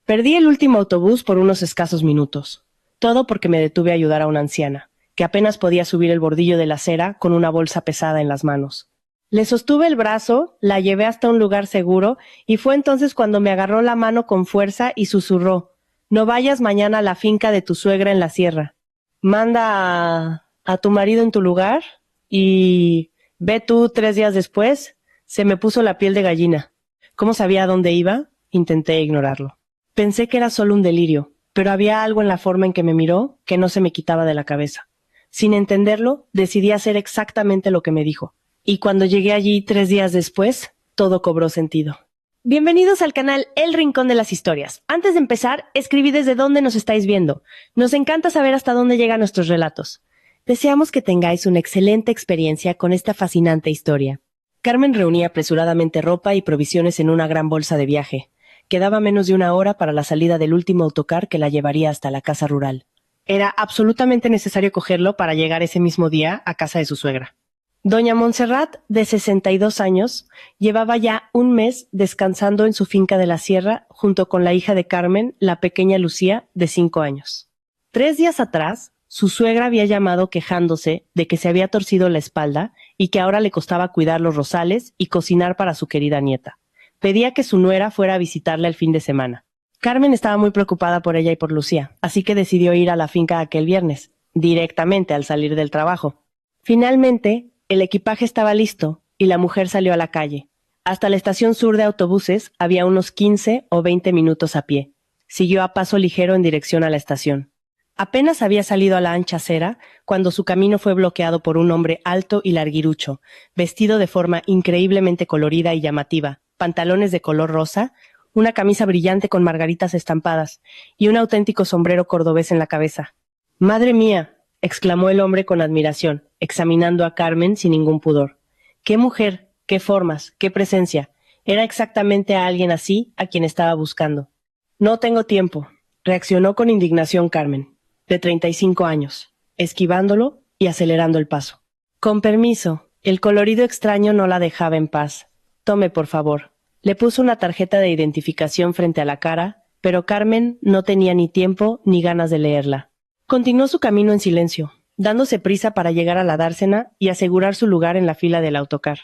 Perdí el último autobús por unos escasos minutos. Todo porque me detuve a ayudar a una anciana, que apenas podía subir el bordillo de la acera con una bolsa pesada en las manos. Le sostuve el brazo, la llevé hasta un lugar seguro, y fue entonces cuando me agarró la mano con fuerza y susurró: «No vayas mañana a la finca de tu suegra en la sierra. Manda a tu marido en tu lugar y ve tú 3 días después». Se me puso la piel de gallina. ¿Cómo sabía a dónde iba? Intenté ignorarlo. Pensé que era solo un delirio, pero había algo en la forma en que me miró que no se me quitaba de la cabeza. Sin entenderlo, decidí hacer exactamente lo que me dijo. Y cuando llegué allí 3 días después, todo cobró sentido. Bienvenidos al canal El Rincón de las Historias. Antes de empezar, escribí desde dónde nos estáis viendo. Nos encanta saber hasta dónde llegan nuestros relatos. Deseamos que tengáis una excelente experiencia con esta fascinante historia. Carmen reunía apresuradamente ropa y provisiones en una gran bolsa de viaje. Quedaba menos de una hora para la salida del último autocar que la llevaría hasta la casa rural. Era absolutamente necesario cogerlo para llegar ese mismo día a casa de su suegra. Doña Montserrat, de 62 años, llevaba ya un mes descansando en su finca de la sierra junto con la hija de Carmen, la pequeña Lucía, de 5 años. 3 días atrás, su suegra había llamado quejándose de que se había torcido la espalda y que ahora le costaba cuidar los rosales y cocinar para su querida nieta. Pedía que su nuera fuera a visitarla el fin de semana. Carmen estaba muy preocupada por ella y por Lucía, así que decidió ir a la finca aquel viernes, directamente al salir del trabajo. Finalmente, el equipaje estaba listo y la mujer salió a la calle. Hasta la estación sur de autobuses había unos 15 o 20 minutos a pie. Siguió a paso ligero en dirección a la estación. Apenas había salido a la ancha acera cuando su camino fue bloqueado por un hombre alto y larguirucho, vestido de forma increíblemente colorida y llamativa, pantalones de color rosa, una camisa brillante con margaritas estampadas y un auténtico sombrero cordobés en la cabeza. «¡Madre mía!», exclamó el hombre con admiración, examinando a Carmen sin ningún pudor. «¡Qué mujer! ¡Qué formas! ¡Qué presencia!». Era exactamente a alguien así a quien estaba buscando. «No tengo tiempo», reaccionó con indignación Carmen, de 35 años, esquivándolo y acelerando el paso. «Con permiso». El colorido extraño no la dejaba en paz. «Tome, por favor». Le puso una tarjeta de identificación frente a la cara, pero Carmen no tenía ni tiempo ni ganas de leerla. Continuó su camino en silencio, dándose prisa para llegar a la dársena y asegurar su lugar en la fila del autocar.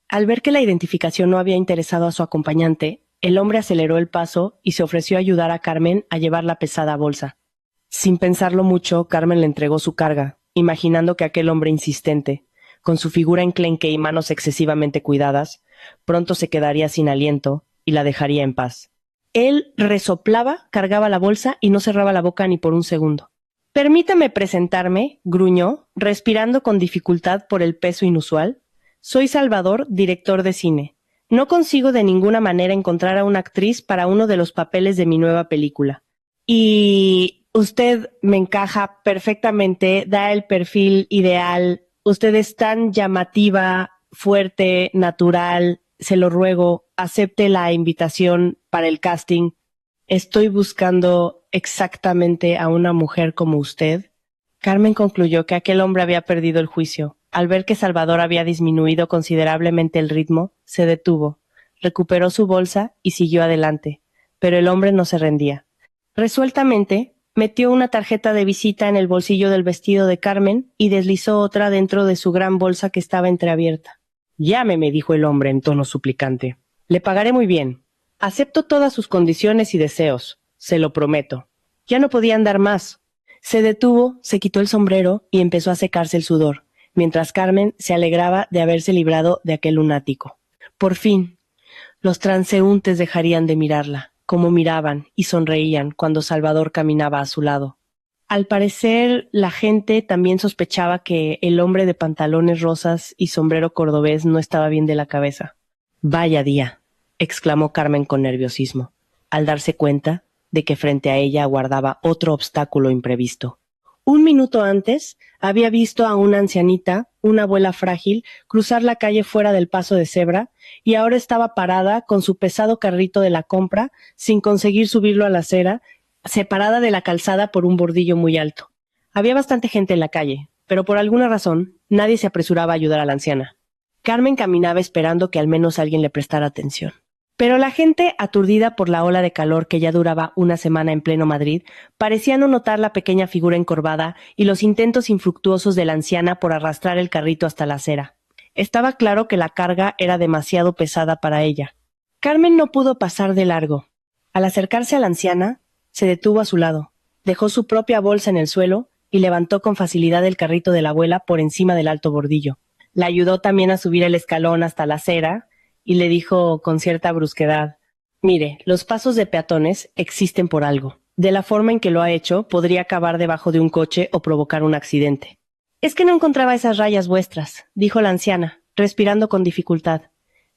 Al ver que la identificación no había interesado a su acompañante, el hombre aceleró el paso y se ofreció a ayudar a Carmen a llevar la pesada bolsa. Sin pensarlo mucho, Carmen le entregó su carga, imaginando que aquel hombre insistente, con su figura enclenque y manos excesivamente cuidadas, pronto se quedaría sin aliento y la dejaría en paz. Él resoplaba, cargaba la bolsa y no cerraba la boca ni por un segundo. «Permítame presentarme», gruñó, respirando con dificultad por el peso inusual. «Soy Salvador, director de cine. No consigo de ninguna manera encontrar a una actriz para uno de los papeles de mi nueva película. Y usted me encaja perfectamente, da el perfil ideal. Usted es tan llamativa, fuerte, natural. Se lo ruego, acepte la invitación para el casting. Estoy buscando exactamente a una mujer como usted». Carmen concluyó que aquel hombre había perdido el juicio. Al ver que Salvador había disminuido considerablemente el ritmo, se detuvo, recuperó su bolsa y siguió adelante, pero el hombre no se rendía. Resueltamente, metió una tarjeta de visita en el bolsillo del vestido de Carmen y deslizó otra dentro de su gran bolsa que estaba entreabierta. «Llámeme», dijo el hombre en tono suplicante. «Le pagaré muy bien. Acepto todas sus condiciones y deseos, se lo prometo». Ya no podía andar más. Se detuvo, se quitó el sombrero y empezó a secarse el sudor, mientras Carmen se alegraba de haberse librado de aquel lunático. Por fin, los transeúntes dejarían de mirarla, como miraban y sonreían cuando Salvador caminaba a su lado. Al parecer, la gente también sospechaba que el hombre de pantalones rosas y sombrero cordobés no estaba bien de la cabeza. «Vaya día», exclamó Carmen con nerviosismo, al darse cuenta de que frente a ella aguardaba otro obstáculo imprevisto. Un minuto antes había visto a una ancianita, una abuela frágil, cruzar la calle fuera del paso de cebra y ahora estaba parada con su pesado carrito de la compra sin conseguir subirlo a la acera, separada de la calzada por un bordillo muy alto. Había bastante gente en la calle, pero por alguna razón nadie se apresuraba a ayudar a la anciana. Carmen caminaba esperando que al menos alguien le prestara atención. Pero la gente, aturdida por la ola de calor que ya duraba una semana en pleno Madrid, parecía no notar la pequeña figura encorvada y los intentos infructuosos de la anciana por arrastrar el carrito hasta la acera. Estaba claro que la carga era demasiado pesada para ella. Carmen no pudo pasar de largo. Al acercarse a la anciana, se detuvo a su lado, dejó su propia bolsa en el suelo y levantó con facilidad el carrito de la abuela por encima del alto bordillo. La ayudó también a subir el escalón hasta la acera y le dijo con cierta brusquedad: «Mire, los pasos de peatones existen por algo. De la forma en que lo ha hecho, podría acabar debajo de un coche o provocar un accidente». «Es que no encontraba esas rayas vuestras», dijo la anciana, respirando con dificultad.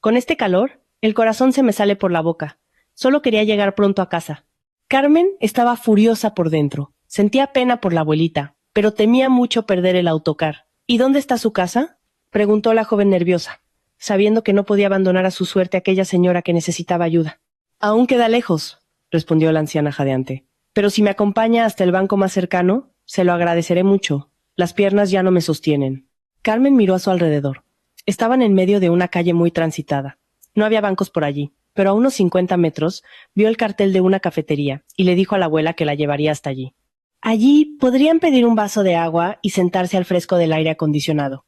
«Con este calor, el corazón se me sale por la boca. Solo quería llegar pronto a casa». Carmen estaba furiosa por dentro. Sentía pena por la abuelita, pero temía mucho perder el autocar. «¿Y dónde está su casa?», preguntó la joven nerviosa, sabiendo que no podía abandonar a su suerte a aquella señora que necesitaba ayuda. «Aún queda lejos», respondió la anciana jadeante. «Pero si me acompaña hasta el banco más cercano, se lo agradeceré mucho. Las piernas ya no me sostienen». Carmen miró a su alrededor. Estaban en medio de una calle muy transitada. No había bancos por allí, pero a unos 50 metros vio el cartel de una cafetería y le dijo a la abuela que la llevaría hasta allí. Allí podrían pedir un vaso de agua y sentarse al fresco del aire acondicionado.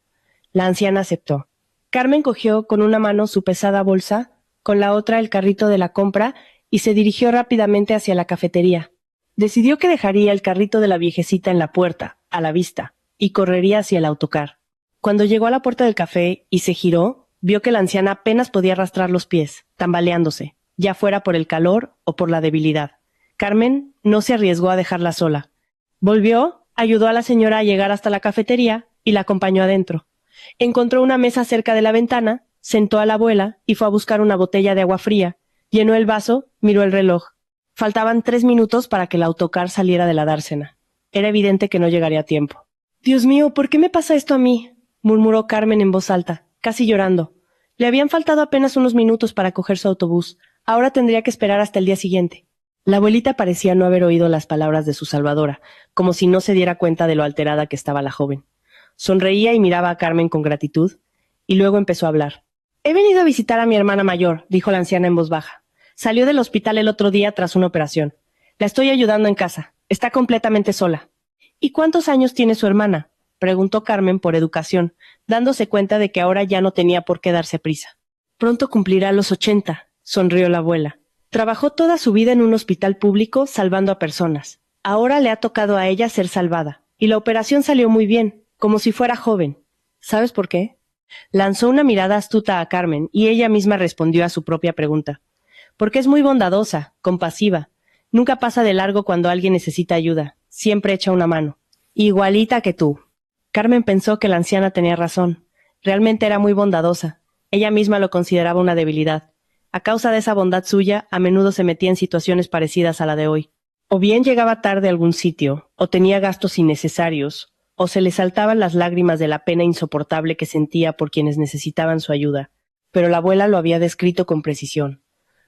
La anciana aceptó. Carmen cogió con una mano su pesada bolsa, con la otra el carrito de la compra y se dirigió rápidamente hacia la cafetería. Decidió que dejaría el carrito de la viejecita en la puerta, a la vista, y correría hacia el autocar. Cuando llegó a la puerta del café y se giró, vio que la anciana apenas podía arrastrar los pies, tambaleándose, ya fuera por el calor o por la debilidad. Carmen no se arriesgó a dejarla sola. Volvió, ayudó a la señora a llegar hasta la cafetería y la acompañó adentro. Encontró una mesa cerca de la ventana, sentó a la abuela y fue a buscar una botella de agua fría. Llenó el vaso, miró el reloj. Faltaban 3 minutos para que el autocar saliera de la dársena. Era evidente que no llegaría a tiempo. «Dios mío, ¿por qué me pasa esto a mí?», murmuró Carmen en voz alta, casi llorando. Le habían faltado apenas unos minutos para coger su autobús. Ahora tendría que esperar hasta el día siguiente. La abuelita parecía no haber oído las palabras de su salvadora, como si no se diera cuenta de lo alterada que estaba la joven. Sonreía y miraba a Carmen con gratitud, y luego empezó a hablar. «He venido a visitar a mi hermana mayor», dijo la anciana en voz baja. «Salió del hospital el otro día tras una operación. La estoy ayudando en casa. Está completamente sola». «¿Y cuántos años tiene su hermana?», preguntó Carmen por educación, dándose cuenta de que ahora ya no tenía por qué darse prisa. «Pronto cumplirá los 80», sonrió la abuela. «Trabajó toda su vida en un hospital público salvando a personas. Ahora le ha tocado a ella ser salvada, y la operación salió muy bien, como si fuera joven. ¿Sabes por qué?». Lanzó una mirada astuta a Carmen y ella misma respondió a su propia pregunta. «Porque es muy bondadosa, compasiva. Nunca pasa de largo cuando alguien necesita ayuda. Siempre echa una mano. Igualita que tú». Carmen pensó que la anciana tenía razón. Realmente era muy bondadosa. Ella misma lo consideraba una debilidad. A causa de esa bondad suya, a menudo se metía en situaciones parecidas a la de hoy. O bien llegaba tarde a algún sitio, o tenía gastos innecesarios, o se le saltaban las lágrimas de la pena insoportable que sentía por quienes necesitaban su ayuda. Pero la abuela lo había descrito con precisión.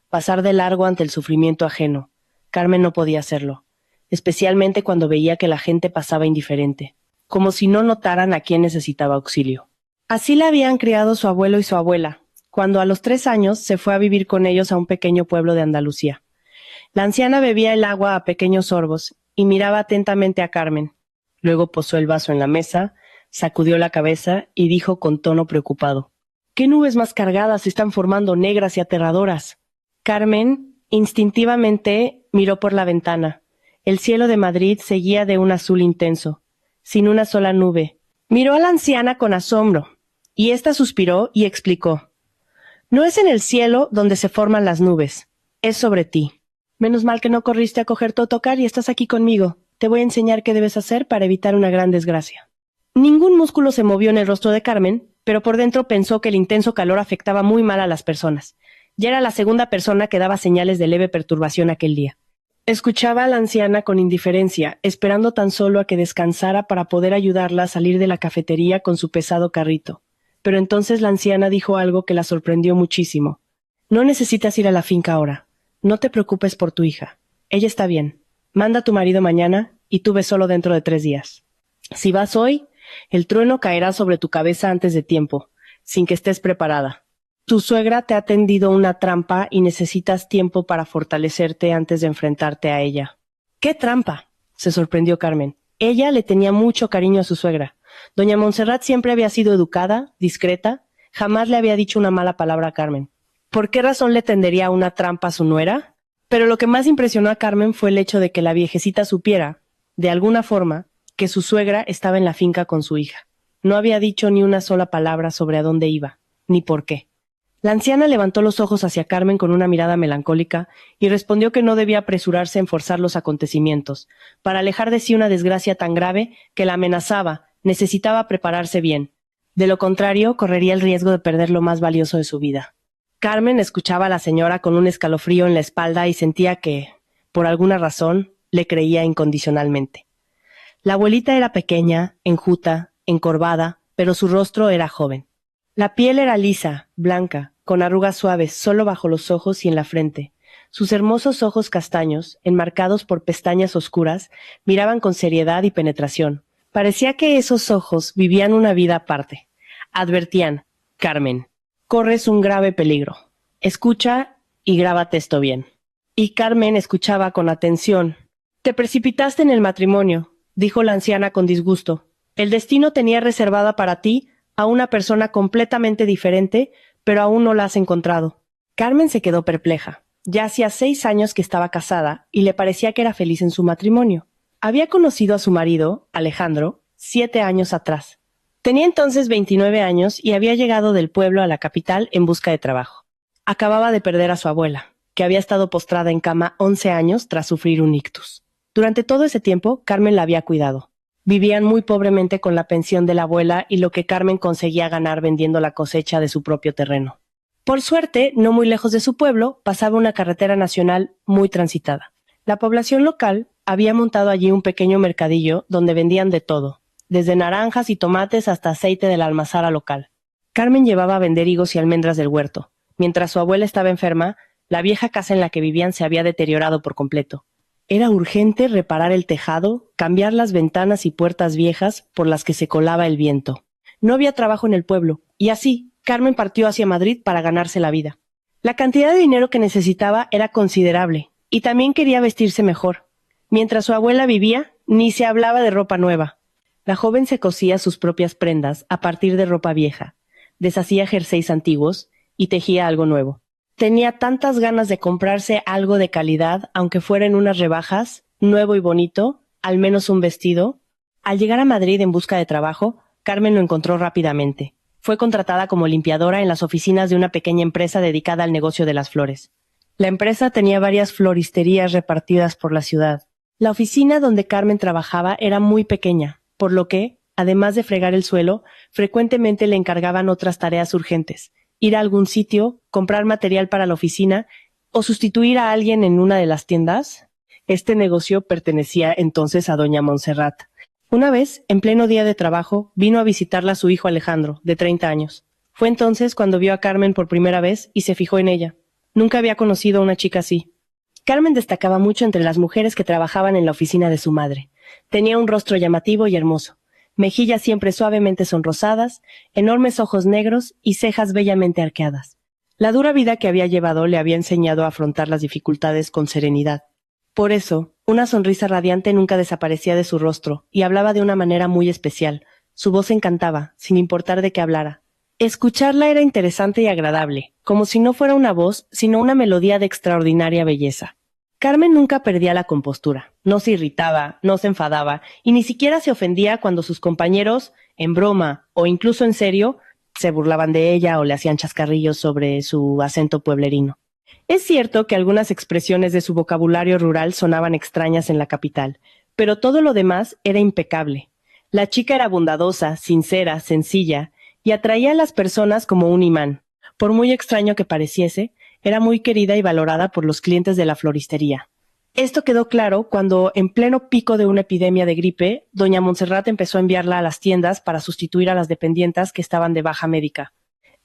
Pasar de largo ante el sufrimiento ajeno. Carmen no podía hacerlo, especialmente cuando veía que la gente pasaba indiferente, como si no notaran a quién necesitaba auxilio. Así la habían criado su abuelo y su abuela, cuando a los 3 años se fue a vivir con ellos a un pequeño pueblo de Andalucía. La anciana bebía el agua a pequeños sorbos y miraba atentamente a Carmen. Luego posó el vaso en la mesa, sacudió la cabeza y dijo con tono preocupado: «¿Qué nubes más cargadas se están formando, negras y aterradoras?». Carmen, instintivamente, miró por la ventana. El cielo de Madrid seguía de un azul intenso, sin una sola nube. Miró a la anciana con asombro, y ésta suspiró y explicó: «No es en el cielo donde se forman las nubes, es sobre ti. Menos mal que no corriste a coger tu autocar y estás aquí conmigo. Te voy a enseñar qué debes hacer para evitar una gran desgracia». Ningún músculo se movió en el rostro de Carmen, pero por dentro pensó que el intenso calor afectaba muy mal a las personas. Ya era la segunda persona que daba señales de leve perturbación aquel día. Escuchaba a la anciana con indiferencia, esperando tan solo a que descansara para poder ayudarla a salir de la cafetería con su pesado carrito. Pero entonces la anciana dijo algo que la sorprendió muchísimo. «No necesitas ir a la finca ahora. No te preocupes por tu hija. Ella está bien. Manda a tu marido mañana y tú ve solo dentro de 3 días. Si vas hoy, el trueno caerá sobre tu cabeza antes de tiempo, sin que estés preparada». Tu suegra te ha tendido una trampa y necesitas tiempo para fortalecerte antes de enfrentarte a ella. ¿Qué trampa?, se sorprendió Carmen. Ella le tenía mucho cariño a su suegra. Doña Montserrat siempre había sido educada, discreta, jamás le había dicho una mala palabra a Carmen. ¿Por qué razón le tendería una trampa a su nuera? Pero lo que más impresionó a Carmen fue el hecho de que la viejecita supiera, de alguna forma, que su suegra estaba en la finca con su hija. No había dicho ni una sola palabra sobre a dónde iba, ni por qué. La anciana levantó los ojos hacia Carmen con una mirada melancólica y respondió que no debía apresurarse en forzar los acontecimientos. Para alejar de sí una desgracia tan grave que la amenazaba, necesitaba prepararse bien. De lo contrario, correría el riesgo de perder lo más valioso de su vida. Carmen escuchaba a la señora con un escalofrío en la espalda y sentía que, por alguna razón, le creía incondicionalmente. La abuelita era pequeña, enjuta, encorvada, pero su rostro era joven. La piel era lisa, blanca, con arrugas suaves solo bajo los ojos y en la frente. Sus hermosos ojos castaños, enmarcados por pestañas oscuras, miraban con seriedad y penetración. Parecía que esos ojos vivían una vida aparte. Advertían: Carmen, corres un grave peligro. Escucha y grábate esto bien. Y Carmen escuchaba con atención. Te precipitaste en el matrimonio, dijo la anciana con disgusto. El destino tenía reservada para ti a una persona completamente diferente, pero aún no la has encontrado. Carmen se quedó perpleja. Ya hacía 6 años que estaba casada y le parecía que era feliz en su matrimonio. Había conocido a su marido, Alejandro, 7 años atrás. Tenía entonces 29 años y había llegado del pueblo a la capital en busca de trabajo. Acababa de perder a su abuela, que había estado postrada en cama 11 años tras sufrir un ictus. Durante todo ese tiempo, Carmen la había cuidado. Vivían muy pobremente con la pensión de la abuela y lo que Carmen conseguía ganar vendiendo la cosecha de su propio terreno. Por suerte, no muy lejos de su pueblo, pasaba una carretera nacional muy transitada. La población local había montado allí un pequeño mercadillo donde vendían de todo, desde naranjas y tomates hasta aceite de la almazara local. Carmen llevaba a vender higos y almendras del huerto. Mientras su abuela estaba enferma, la vieja casa en la que vivían se había deteriorado por completo. Era urgente reparar el tejado, cambiar las ventanas y puertas viejas por las que se colaba el viento. No había trabajo en el pueblo, y así, Carmen partió hacia Madrid para ganarse la vida. La cantidad de dinero que necesitaba era considerable, y también quería vestirse mejor. Mientras su abuela vivía, ni se hablaba de ropa nueva. La joven se cosía sus propias prendas a partir de ropa vieja, deshacía jerseys antiguos y tejía algo nuevo. Tenía tantas ganas de comprarse algo de calidad, aunque fuera en unas rebajas, nuevo y bonito, al menos un vestido. Al llegar a Madrid en busca de trabajo, Carmen lo encontró rápidamente. Fue contratada como limpiadora en las oficinas de una pequeña empresa dedicada al negocio de las flores. La empresa tenía varias floristerías repartidas por la ciudad. La oficina donde Carmen trabajaba era muy pequeña, por lo que, además de fregar el suelo, frecuentemente le encargaban otras tareas urgentes: ir a algún sitio, comprar material para la oficina o sustituir a alguien en una de las tiendas. Este negocio pertenecía entonces a doña Montserrat. Una vez, en pleno día de trabajo, vino a visitarla su hijo Alejandro, de 30 años. Fue entonces cuando vio a Carmen por primera vez y se fijó en ella. Nunca había conocido a una chica así. Carmen destacaba mucho entre las mujeres que trabajaban en la oficina de su madre. Tenía un rostro llamativo y hermoso, mejillas siempre suavemente sonrosadas, enormes ojos negros y cejas bellamente arqueadas. La dura vida que había llevado le había enseñado a afrontar las dificultades con serenidad. Por eso, una sonrisa radiante nunca desaparecía de su rostro y hablaba de una manera muy especial. Su voz encantaba, sin importar de qué hablara. Escucharla era interesante y agradable, como si no fuera una voz, sino una melodía de extraordinaria belleza. Carmen nunca perdía la compostura, no se irritaba, no se enfadaba, y ni siquiera se ofendía cuando sus compañeros, en broma o incluso en serio, se burlaban de ella o le hacían chascarrillos sobre su acento pueblerino. Es cierto que algunas expresiones de su vocabulario rural sonaban extrañas en la capital, pero todo lo demás era impecable. La chica era bondadosa, sincera, sencilla, y atraía a las personas como un imán. Por muy extraño que pareciese, era muy querida y valorada por los clientes de la floristería. Esto quedó claro cuando, en pleno pico de una epidemia de gripe, doña Montserrat empezó a enviarla a las tiendas para sustituir a las dependientas que estaban de baja médica.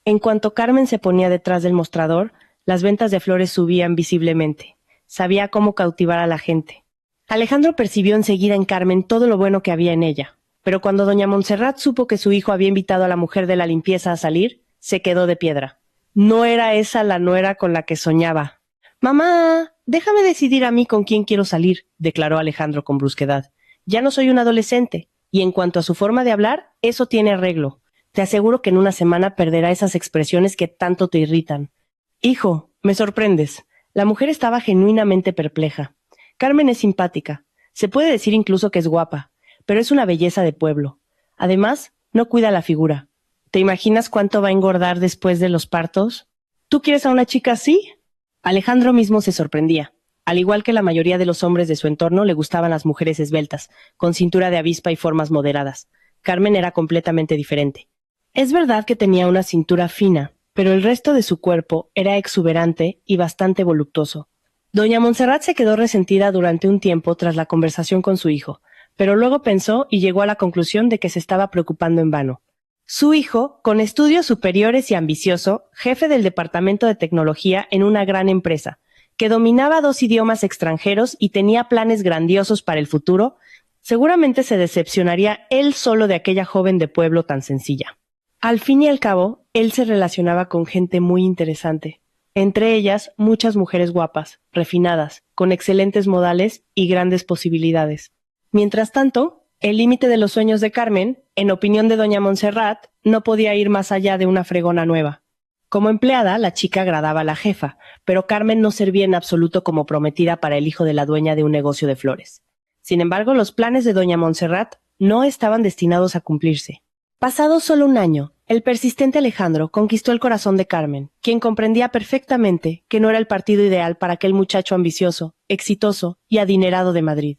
En cuanto Carmen se ponía detrás del mostrador, las ventas de flores subían visiblemente. Sabía cómo cautivar a la gente. Alejandro percibió enseguida en Carmen todo lo bueno que había en ella, pero cuando doña Montserrat supo que su hijo había invitado a la mujer de la limpieza a salir, se quedó de piedra. No era esa la nuera con la que soñaba. Mamá, déjame decidir a mí con quién quiero salir, declaró Alejandro con brusquedad. Ya no soy un adolescente, y en cuanto a su forma de hablar, eso tiene arreglo. Te aseguro que en una semana perderá esas expresiones que tanto te irritan. Hijo, me sorprendes. La mujer estaba genuinamente perpleja. Carmen es simpática. Se puede decir incluso que es guapa, pero es una belleza de pueblo. Además, no cuida la figura. ¿Te imaginas cuánto va a engordar después de los partos? ¿Tú quieres a una chica así? Alejandro mismo se sorprendía. Al igual que la mayoría de los hombres de su entorno, le gustaban las mujeres esbeltas, con cintura de avispa y formas moderadas. Carmen era completamente diferente. Es verdad que tenía una cintura fina, pero el resto de su cuerpo era exuberante y bastante voluptuoso. Doña Montserrat se quedó resentida durante un tiempo tras la conversación con su hijo, pero luego pensó y llegó a la conclusión de que se estaba preocupando en vano. Su hijo, con estudios superiores y ambicioso, jefe del departamento de tecnología en una gran empresa, que dominaba 2 idiomas extranjeros y tenía planes grandiosos para el futuro, seguramente se decepcionaría él solo de aquella joven de pueblo tan sencilla. Al fin y al cabo, él se relacionaba con gente muy interesante, entre ellas muchas mujeres guapas, refinadas, con excelentes modales y grandes posibilidades. Mientras tanto, el límite de los sueños de Carmen, en opinión de doña Montserrat, no podía ir más allá de una fregona nueva. Como empleada, la chica agradaba a la jefa, pero Carmen no servía en absoluto como prometida para el hijo de la dueña de un negocio de flores. Sin embargo, los planes de doña Montserrat no estaban destinados a cumplirse. Pasado solo un año, el persistente Alejandro conquistó el corazón de Carmen, quien comprendía perfectamente que no era el partido ideal para aquel muchacho ambicioso, exitoso y adinerado de Madrid.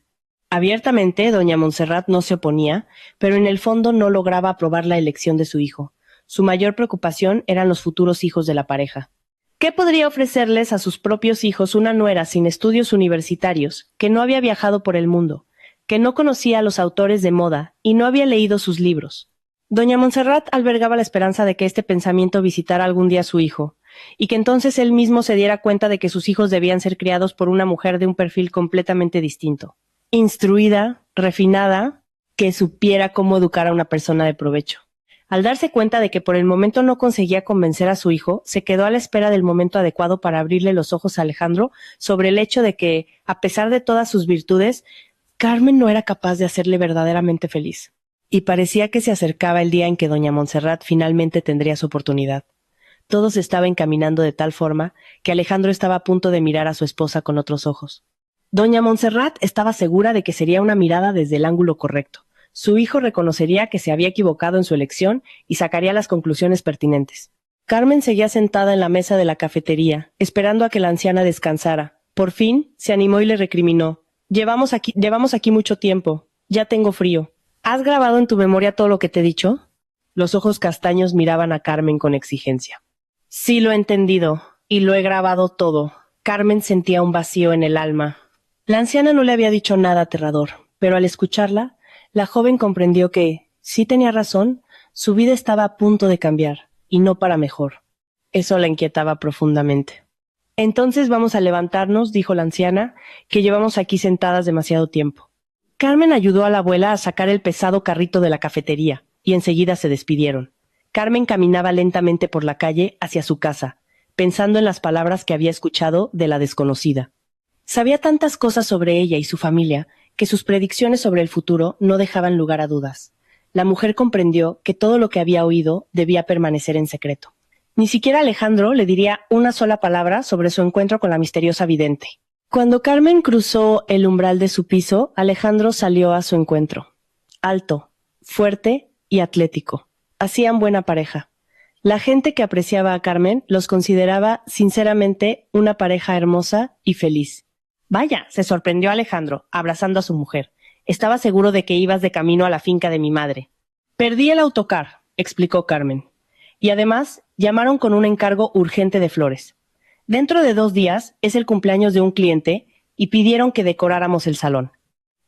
Abiertamente, doña Montserrat no se oponía, pero en el fondo no lograba aprobar la elección de su hijo. Su mayor preocupación eran los futuros hijos de la pareja. ¿Qué podría ofrecerles a sus propios hijos una nuera sin estudios universitarios, que no había viajado por el mundo, que no conocía a los autores de moda y no había leído sus libros? Doña Montserrat albergaba la esperanza de que este pensamiento visitara algún día a su hijo, y que entonces él mismo se diera cuenta de que sus hijos debían ser criados por una mujer de un perfil completamente distinto. Instruida, refinada, que supiera cómo educar a una persona de provecho. Al darse cuenta de que por el momento no conseguía convencer a su hijo, se quedó a la espera del momento adecuado para abrirle los ojos a Alejandro sobre el hecho de que, a pesar de todas sus virtudes, Carmen no era capaz de hacerle verdaderamente feliz. Y parecía que se acercaba el día en que doña Montserrat finalmente tendría su oportunidad. Todo se estaba encaminando de tal forma que Alejandro estaba a punto de mirar a su esposa con otros ojos. Doña Montserrat estaba segura de que sería una mirada desde el ángulo correcto. Su hijo reconocería que se había equivocado en su elección y sacaría las conclusiones pertinentes. Carmen seguía sentada en la mesa de la cafetería, esperando a que la anciana descansara. Por fin, se animó y le recriminó. Llevamos aquí mucho tiempo. Ya tengo frío. ¿Has grabado en tu memoria todo lo que te he dicho? Los ojos castaños miraban a Carmen con exigencia. Sí, lo he entendido, y lo he grabado todo. Carmen sentía un vacío en el alma. La anciana no le había dicho nada aterrador, pero al escucharla, la joven comprendió que, si tenía razón, su vida estaba a punto de cambiar, y no para mejor. Eso la inquietaba profundamente. Entonces vamos a levantarnos, dijo la anciana, que llevamos aquí sentadas demasiado tiempo. Carmen ayudó a la abuela a sacar el pesado carrito de la cafetería, y enseguida se despidieron. Carmen caminaba lentamente por la calle hacia su casa, pensando en las palabras que había escuchado de la desconocida. Sabía tantas cosas sobre ella y su familia, que sus predicciones sobre el futuro no dejaban lugar a dudas. La mujer comprendió que todo lo que había oído debía permanecer en secreto. Ni siquiera Alejandro le diría una sola palabra sobre su encuentro con la misteriosa vidente. Cuando Carmen cruzó el umbral de su piso, Alejandro salió a su encuentro. Alto, fuerte y atlético. Hacían buena pareja. La gente que apreciaba a Carmen los consideraba sinceramente una pareja hermosa y feliz. Vaya, se sorprendió Alejandro, abrazando a su mujer. Estaba seguro de que ibas de camino a la finca de mi madre. Perdí el autocar, explicó Carmen. Y además, llamaron con un encargo urgente de flores. Dentro de 2 días es el cumpleaños de un cliente y pidieron que decoráramos el salón.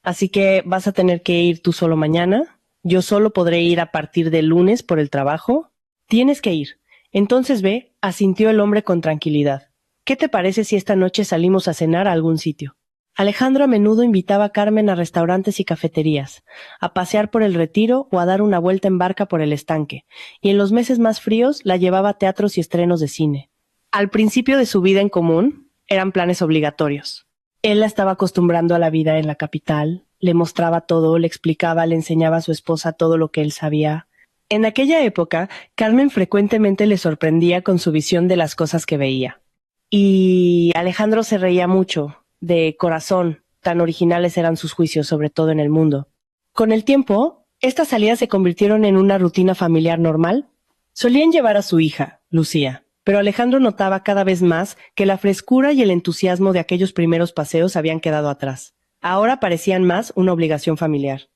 Así que vas a tener que ir tú solo mañana. Yo solo podré ir a partir del lunes por el trabajo. Tienes que ir. Entonces ve, asintió el hombre con tranquilidad. ¿Qué te parece si esta noche salimos a cenar a algún sitio? Alejandro a menudo invitaba a Carmen a restaurantes y cafeterías, a pasear por el Retiro o a dar una vuelta en barca por el estanque, y en los meses más fríos la llevaba a teatros y estrenos de cine. Al principio de su vida en común, eran planes obligatorios. Él la estaba acostumbrando a la vida en la capital, le mostraba todo, le explicaba, le enseñaba a su esposa todo lo que él sabía. En aquella época, Carmen frecuentemente le sorprendía con su visión de las cosas que veía. Y Alejandro se reía mucho, de corazón, tan originales eran sus juicios, sobre todo en el mundo. Con el tiempo, estas salidas se convirtieron en una rutina familiar normal. Solían llevar a su hija, Lucía, pero Alejandro notaba cada vez más que la frescura y el entusiasmo de aquellos primeros paseos habían quedado atrás. Ahora parecían más una obligación familiar.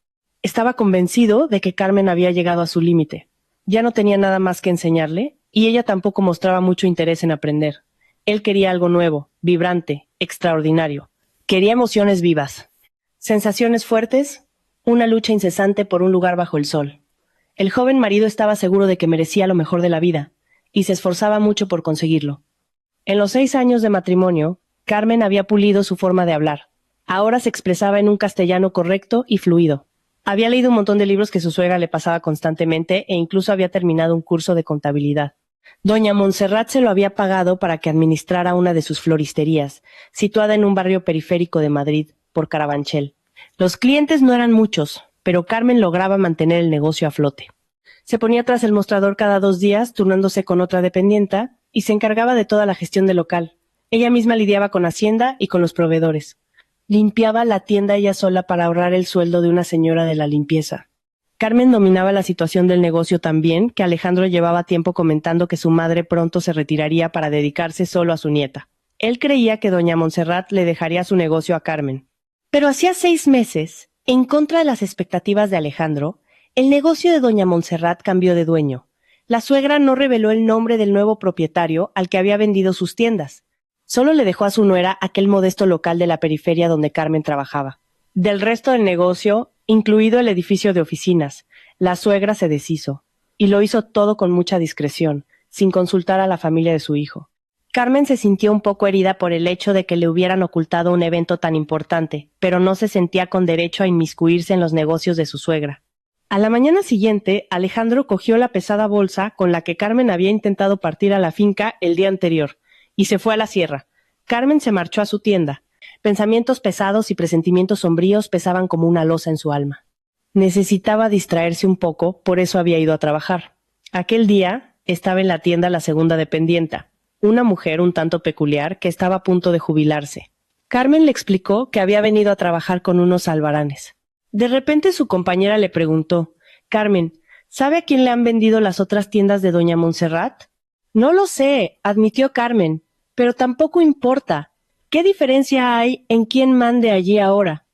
Estaba convencido de que Carmen había llegado a su límite. Ya no tenía nada más que enseñarle, y ella tampoco mostraba mucho interés en aprender. Él quería algo nuevo, vibrante, extraordinario. Quería emociones vivas, sensaciones fuertes, una lucha incesante por un lugar bajo el sol. El joven marido estaba seguro de que merecía lo mejor de la vida, y se esforzaba mucho por conseguirlo. En los 6 años de matrimonio, Carmen había pulido su forma de hablar. Ahora se expresaba en un castellano correcto y fluido. Había leído un montón de libros que su suegra le pasaba constantemente e incluso había terminado un curso de contabilidad. Doña Montserrat se lo había pagado para que administrara una de sus floristerías, situada en un barrio periférico de Madrid, por Carabanchel. Los clientes no eran muchos, pero Carmen lograba mantener el negocio a flote. Se ponía tras el mostrador cada 2 días, turnándose con otra dependienta, y se encargaba de toda la gestión del local. Ella misma lidiaba con Hacienda y con los proveedores. Limpiaba la tienda ella sola para ahorrar el sueldo de una señora de la limpieza. Carmen dominaba la situación del negocio tan bien que Alejandro llevaba tiempo comentando que su madre pronto se retiraría para dedicarse solo a su nieta. Él creía que doña Montserrat le dejaría su negocio a Carmen. Pero hacía 6 meses, en contra de las expectativas de Alejandro, el negocio de doña Montserrat cambió de dueño. La suegra no reveló el nombre del nuevo propietario al que había vendido sus tiendas. Solo le dejó a su nuera aquel modesto local de la periferia donde Carmen trabajaba. Del resto del negocio, incluido el edificio de oficinas, la suegra se deshizo, y lo hizo todo con mucha discreción, sin consultar a la familia de su hijo. Carmen se sintió un poco herida por el hecho de que le hubieran ocultado un evento tan importante, pero no se sentía con derecho a inmiscuirse en los negocios de su suegra. A la mañana siguiente, Alejandro cogió la pesada bolsa con la que Carmen había intentado partir a la finca el día anterior, y se fue a la sierra. Carmen se marchó a su tienda. Pensamientos pesados y presentimientos sombríos pesaban como una losa en su alma. Necesitaba distraerse un poco, por eso había ido a trabajar. Aquel día estaba en la tienda la segunda dependienta, una mujer un tanto peculiar que estaba a punto de jubilarse. Carmen le explicó que había venido a trabajar con unos albaranes. De repente su compañera le preguntó: «Carmen, ¿sabe a quién le han vendido las otras tiendas de doña Montserrat?» «No lo sé», admitió Carmen, «pero tampoco importa. ¿Qué diferencia hay en quién mande allí ahora?»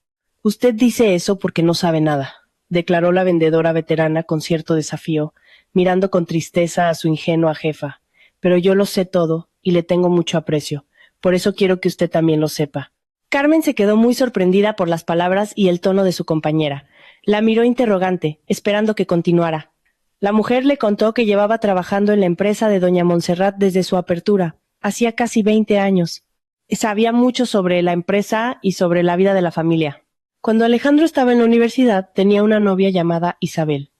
«Usted dice eso porque no sabe nada», declaró la vendedora veterana con cierto desafío, mirando con tristeza a su ingenua jefa. «Pero yo lo sé todo y le tengo mucho aprecio. Por eso quiero que usted también lo sepa». Carmen se quedó muy sorprendida por las palabras y el tono de su compañera. La miró interrogante, esperando que continuara. La mujer le contó que llevaba trabajando en la empresa de doña Montserrat desde su apertura, hacía casi 20 años. Sabía mucho sobre la empresa y sobre la vida de la familia. Cuando Alejandro estaba en la universidad, tenía una novia llamada Isabel.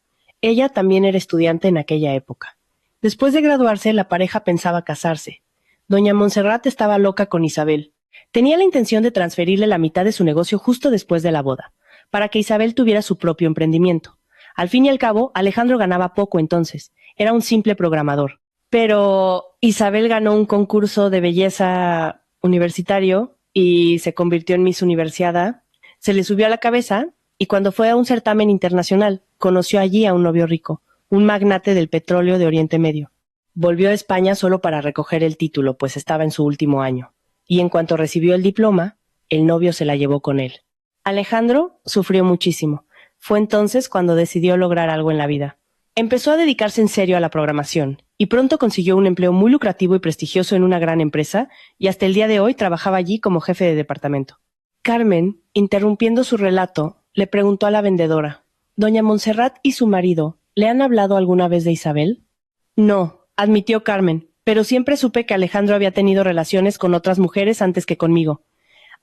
Ella también era estudiante en aquella época. Después de graduarse, la pareja pensaba casarse. Doña Montserrat estaba loca con Isabel. Tenía la intención de transferirle la mitad de su negocio justo después de la boda, para que Isabel tuviera su propio emprendimiento. Al fin y al cabo, Alejandro ganaba poco entonces. Era un simple programador. Pero Isabel ganó un concurso de belleza universitario y se convirtió en Miss Universiada. Se le subió a la cabeza y cuando fue a un certamen internacional, conoció allí a un novio rico, un magnate del petróleo de Oriente Medio. Volvió a España solo para recoger el título, pues estaba en su último año. Y en cuanto recibió el diploma, el novio se la llevó con él. Alejandro sufrió muchísimo. Fue entonces cuando decidió lograr algo en la vida. Empezó a dedicarse en serio a la programación, y pronto consiguió un empleo muy lucrativo y prestigioso en una gran empresa, y hasta el día de hoy trabajaba allí como jefe de departamento. Carmen, interrumpiendo su relato, le preguntó a la vendedora: «¿Doña Montserrat y su marido le han hablado alguna vez de Isabel?» «No», admitió Carmen, «pero siempre supe que Alejandro había tenido relaciones con otras mujeres antes que conmigo.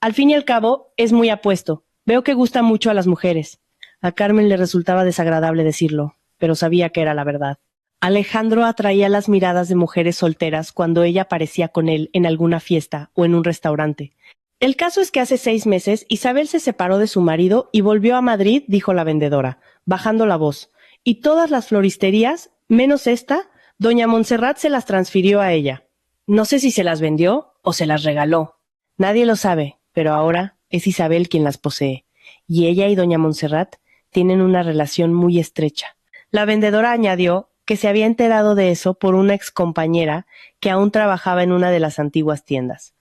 Al fin y al cabo, es muy apuesto. Veo que gusta mucho a las mujeres. A Carmen le resultaba desagradable decirlo, pero sabía que era la verdad. Alejandro atraía las miradas de mujeres solteras cuando ella aparecía con él en alguna fiesta o en un restaurante. El caso es que hace 6 meses Isabel se separó de su marido y volvió a Madrid, dijo la vendedora, bajando la voz. Y todas las floristerías, menos esta, doña Montserrat se las transfirió a ella. No sé si se las vendió o se las regaló. Nadie lo sabe, pero ahora es Isabel quien las posee. Y ella y doña Montserrat tienen una relación muy estrecha. La vendedora añadió que se había enterado de eso por una excompañera que aún trabajaba en una de las antiguas tiendas.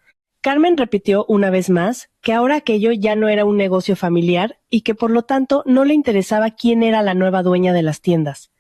Carmen repitió una vez más que ahora aquello ya no era un negocio familiar y que por lo tanto no le interesaba quién era la nueva dueña de las tiendas.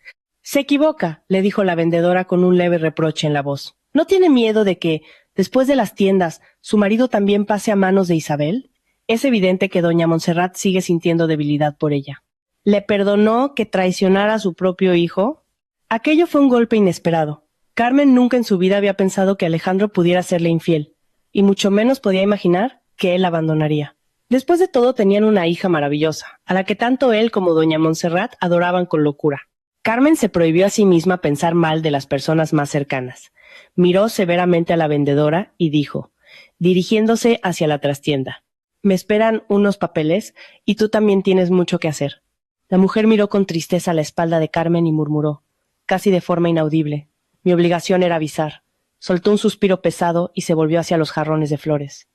Se equivoca, le dijo la vendedora con un leve reproche en la voz. ¿No tiene miedo de que, después de las tiendas, su marido también pase a manos de Isabel? Es evidente que doña Montserrat sigue sintiendo debilidad por ella. ¿Le perdonó que traicionara a su propio hijo? Aquello fue un golpe inesperado. Carmen nunca en su vida había pensado que Alejandro pudiera serle infiel, y mucho menos podía imaginar que él la abandonaría. Después de todo tenían una hija maravillosa, a la que tanto él como doña Montserrat adoraban con locura. Carmen se prohibió a sí misma pensar mal de las personas más cercanas. Miró severamente a la vendedora y dijo, dirigiéndose hacia la trastienda, «Me esperan unos papeles y tú también tienes mucho que hacer». La mujer miró con tristeza a la espalda de Carmen y murmuró, casi de forma inaudible, «Mi obligación era avisar». Soltó un suspiro pesado y se volvió hacia los jarrones de flores.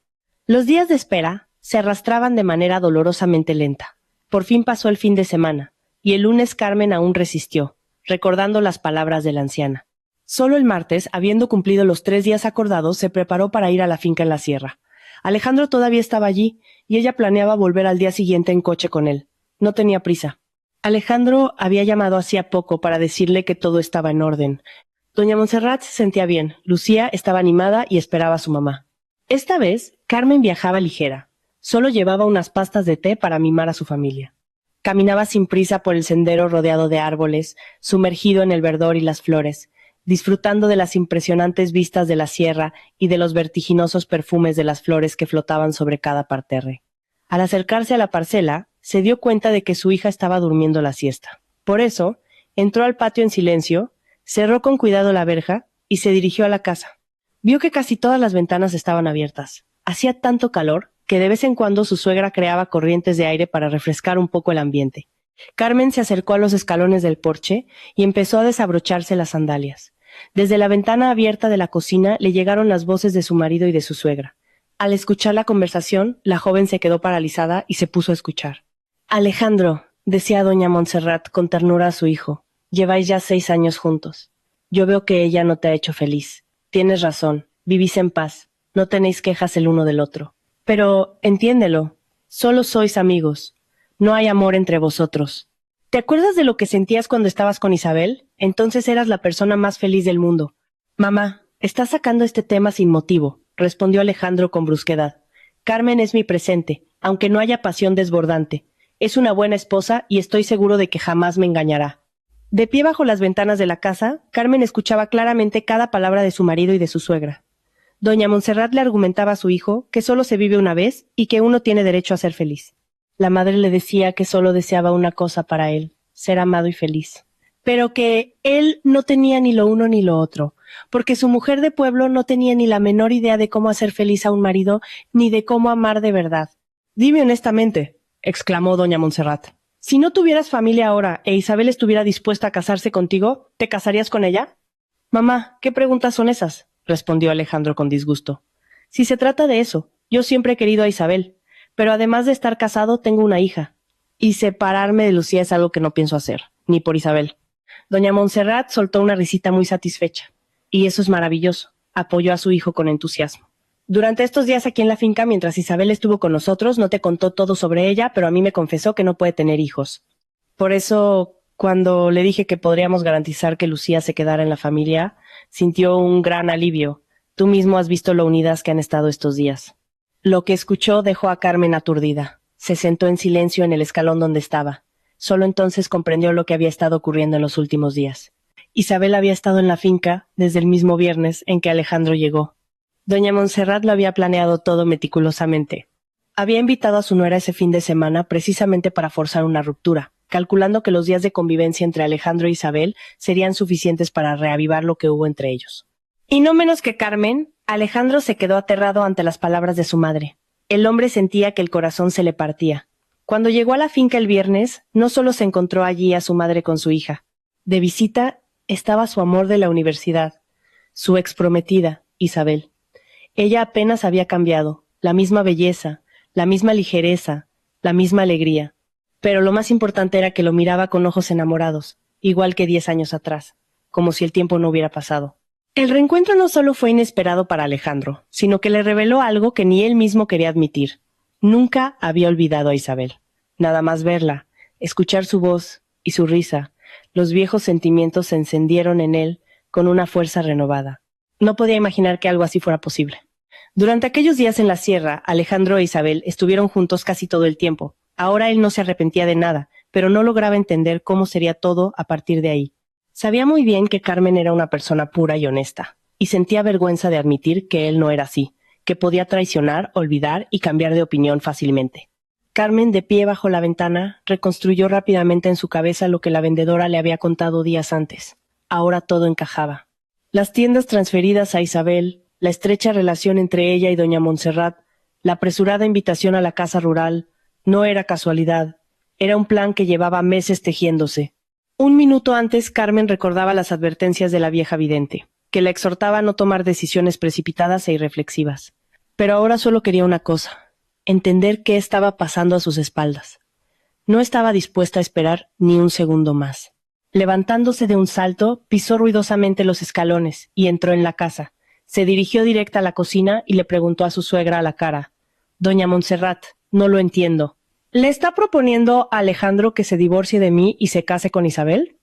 Los días de espera se arrastraban de manera dolorosamente lenta. Por fin pasó el fin de semana, y el lunes Carmen aún resistió, recordando las palabras de la anciana. Solo el martes, habiendo cumplido los 3 días acordados, se preparó para ir a la finca en la sierra. Alejandro todavía estaba allí, y ella planeaba volver al día siguiente en coche con él. No tenía prisa. Alejandro había llamado hacía poco para decirle que todo estaba en orden. Doña Montserrat se sentía bien, Lucía estaba animada y esperaba a su mamá. Esta vez, Carmen viajaba ligera. Solo llevaba unas pastas de té para mimar a su familia. Caminaba sin prisa por el sendero rodeado de árboles, sumergido en el verdor y las flores, disfrutando de las impresionantes vistas de la sierra y de los vertiginosos perfumes de las flores que flotaban sobre cada parterre. Al acercarse a la parcela, se dio cuenta de que su hija estaba durmiendo la siesta. Por eso, entró al patio en silencio, cerró con cuidado la verja y se dirigió a la casa. Vio que casi todas las ventanas estaban abiertas. Hacía tanto calor que de vez en cuando su suegra creaba corrientes de aire para refrescar un poco el ambiente. Carmen se acercó a los escalones del porche y empezó a desabrocharse las sandalias. Desde la ventana abierta de la cocina le llegaron las voces de su marido y de su suegra. Al escuchar la conversación, la joven se quedó paralizada y se puso a escuchar. «Alejandro», decía doña Montserrat con ternura a su hijo, «lleváis ya 6 años juntos. Yo veo que ella no te ha hecho feliz. Tienes razón, vivís en paz, no tenéis quejas el uno del otro. Pero, entiéndelo, solo sois amigos. No hay amor entre vosotros. ¿Te acuerdas de lo que sentías cuando estabas con Isabel? Entonces eras la persona más feliz del mundo». «Mamá, estás sacando este tema sin motivo», respondió Alejandro con brusquedad. «Carmen es mi presente, aunque no haya pasión desbordante. Es una buena esposa y estoy seguro de que jamás me engañará». De pie bajo las ventanas de la casa, Carmen escuchaba claramente cada palabra de su marido y de su suegra. Doña Montserrat le argumentaba a su hijo que solo se vive una vez y que uno tiene derecho a ser feliz. La madre le decía que solo deseaba una cosa para él, ser amado y feliz. Pero que él no tenía ni lo uno ni lo otro, porque su mujer de pueblo no tenía ni la menor idea de cómo hacer feliz a un marido ni de cómo amar de verdad. «Dime honestamente», exclamó doña Montserrat, «si no tuvieras familia ahora e Isabel estuviera dispuesta a casarse contigo, ¿te casarías con ella?» «Mamá, ¿qué preguntas son esas?», respondió Alejandro con disgusto. «Si se trata de eso, yo siempre he querido a Isabel, pero además de estar casado tengo una hija, y separarme de Lucía es algo que no pienso hacer, ni por Isabel». Doña Montserrat soltó una risita muy satisfecha. «Y eso es maravilloso», apoyó a su hijo con entusiasmo. «Durante estos días aquí en la finca, mientras Isabel estuvo con nosotros, no te contó todo sobre ella, pero a mí me confesó que no puede tener hijos. Por eso, cuando le dije que podríamos garantizar que Lucía se quedara en la familia, sintió un gran alivio. Tú mismo has visto lo unidas que han estado estos días». Lo que escuchó dejó a Carmen aturdida. Se sentó en silencio en el escalón donde estaba. Solo entonces comprendió lo que había estado ocurriendo en los últimos días. Isabel había estado en la finca desde el mismo viernes en que Alejandro llegó. Doña Montserrat lo había planeado todo meticulosamente. Había invitado a su nuera ese fin de semana precisamente para forzar una ruptura, calculando que los días de convivencia entre Alejandro e Isabel serían suficientes para reavivar lo que hubo entre ellos. Y no menos que Carmen, Alejandro se quedó aterrado ante las palabras de su madre. El hombre sentía que el corazón se le partía. Cuando llegó a la finca el viernes, no solo se encontró allí a su madre con su hija. De visita estaba su amor de la universidad, su exprometida, Isabel. Ella apenas había cambiado, la misma belleza, la misma ligereza, la misma alegría. Pero lo más importante era que lo miraba con ojos enamorados, igual que 10 años atrás, como si el tiempo no hubiera pasado. El reencuentro no solo fue inesperado para Alejandro, sino que le reveló algo que ni él mismo quería admitir. Nunca había olvidado a Isabel. Nada más verla, escuchar su voz y su risa, los viejos sentimientos se encendieron en él con una fuerza renovada. No podía imaginar que algo así fuera posible. Durante aquellos días en la sierra, Alejandro e Isabel estuvieron juntos casi todo el tiempo. Ahora él no se arrepentía de nada, pero no lograba entender cómo sería todo a partir de ahí. Sabía muy bien que Carmen era una persona pura y honesta, y sentía vergüenza de admitir que él no era así, que podía traicionar, olvidar y cambiar de opinión fácilmente. Carmen, de pie bajo la ventana, reconstruyó rápidamente en su cabeza lo que la vendedora le había contado días antes. Ahora todo encajaba. Las tiendas transferidas a Isabel, la estrecha relación entre ella y doña Montserrat, la apresurada invitación a la casa rural, no era casualidad, era un plan que llevaba meses tejiéndose. Un minuto antes, Carmen recordaba las advertencias de la vieja vidente, que la exhortaba a no tomar decisiones precipitadas e irreflexivas. Pero ahora solo quería una cosa: entender qué estaba pasando a sus espaldas. No estaba dispuesta a esperar ni un segundo más. Levantándose de un salto, pisó ruidosamente los escalones y entró en la casa. Se dirigió directa a la cocina y le preguntó a su suegra a la cara: «Doña Montserrat, no lo entiendo. ¿Le está proponiendo a Alejandro que se divorcie de mí y se case con Isabel?»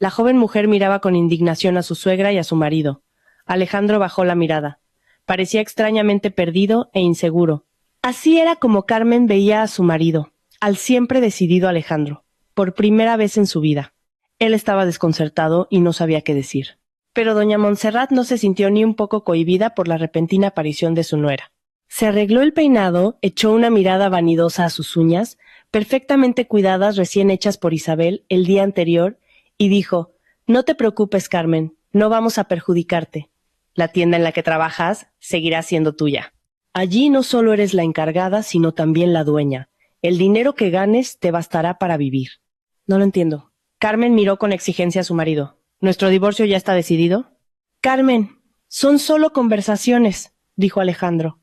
La joven mujer miraba con indignación a su suegra y a su marido. Alejandro bajó la mirada. Parecía extrañamente perdido e inseguro. Así era como Carmen veía a su marido, al siempre decidido Alejandro, por primera vez en su vida. Él estaba desconcertado y no sabía qué decir. Pero doña Montserrat no se sintió ni un poco cohibida por la repentina aparición de su nuera. Se arregló el peinado, echó una mirada vanidosa a sus uñas, perfectamente cuidadas recién hechas por Isabel el día anterior, y dijo: «No te preocupes, Carmen, no vamos a perjudicarte. La tienda en la que trabajas seguirá siendo tuya. Allí no solo eres la encargada, sino también la dueña. El dinero que ganes te bastará para vivir». «No lo entiendo». Carmen miró con exigencia a su marido. «¿Nuestro divorcio ya está decidido?» «Carmen, son solo conversaciones», dijo Alejandro.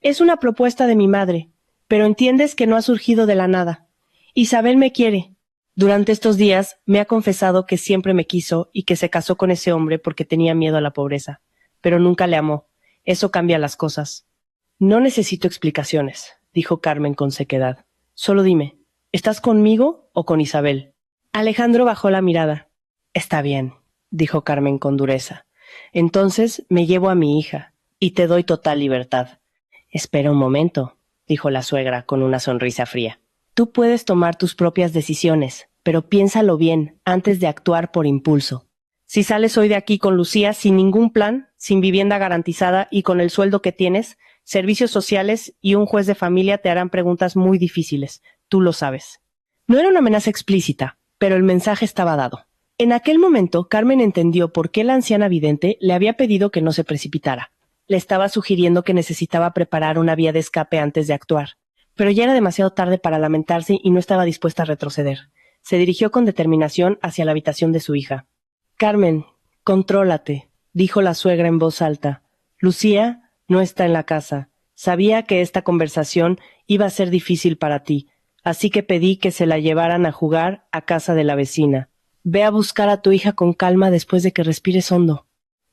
«Es una propuesta de mi madre, pero entiendes que no ha surgido de la nada. Isabel me quiere. Durante estos días me ha confesado que siempre me quiso y que se casó con ese hombre porque tenía miedo a la pobreza, pero nunca le amó. Eso cambia las cosas». «No necesito explicaciones», dijo Carmen con sequedad. «Solo dime, ¿estás conmigo o con Isabel?» Alejandro bajó la mirada. «Está bien», dijo Carmen con dureza. «Entonces me llevo a mi hija y te doy total libertad». «Espera un momento», dijo la suegra con una sonrisa fría. «Tú puedes tomar tus propias decisiones, pero piénsalo bien antes de actuar por impulso. Si sales hoy de aquí con Lucía sin ningún plan, sin vivienda garantizada y con el sueldo que tienes, servicios sociales y un juez de familia te harán preguntas muy difíciles. Tú lo sabes». No era una amenaza explícita, pero el mensaje estaba dado. En aquel momento, Carmen entendió por qué la anciana vidente le había pedido que no se precipitara. Le estaba sugiriendo que necesitaba preparar una vía de escape antes de actuar. Pero ya era demasiado tarde para lamentarse y no estaba dispuesta a retroceder. Se dirigió con determinación hacia la habitación de su hija. «Carmen, contrólate», dijo la suegra en voz alta. «Lucía no está en la casa. Sabía que esta conversación iba a ser difícil para ti, así que pedí que se la llevaran a jugar a casa de la vecina. Ve a buscar a tu hija con calma después de que respires hondo».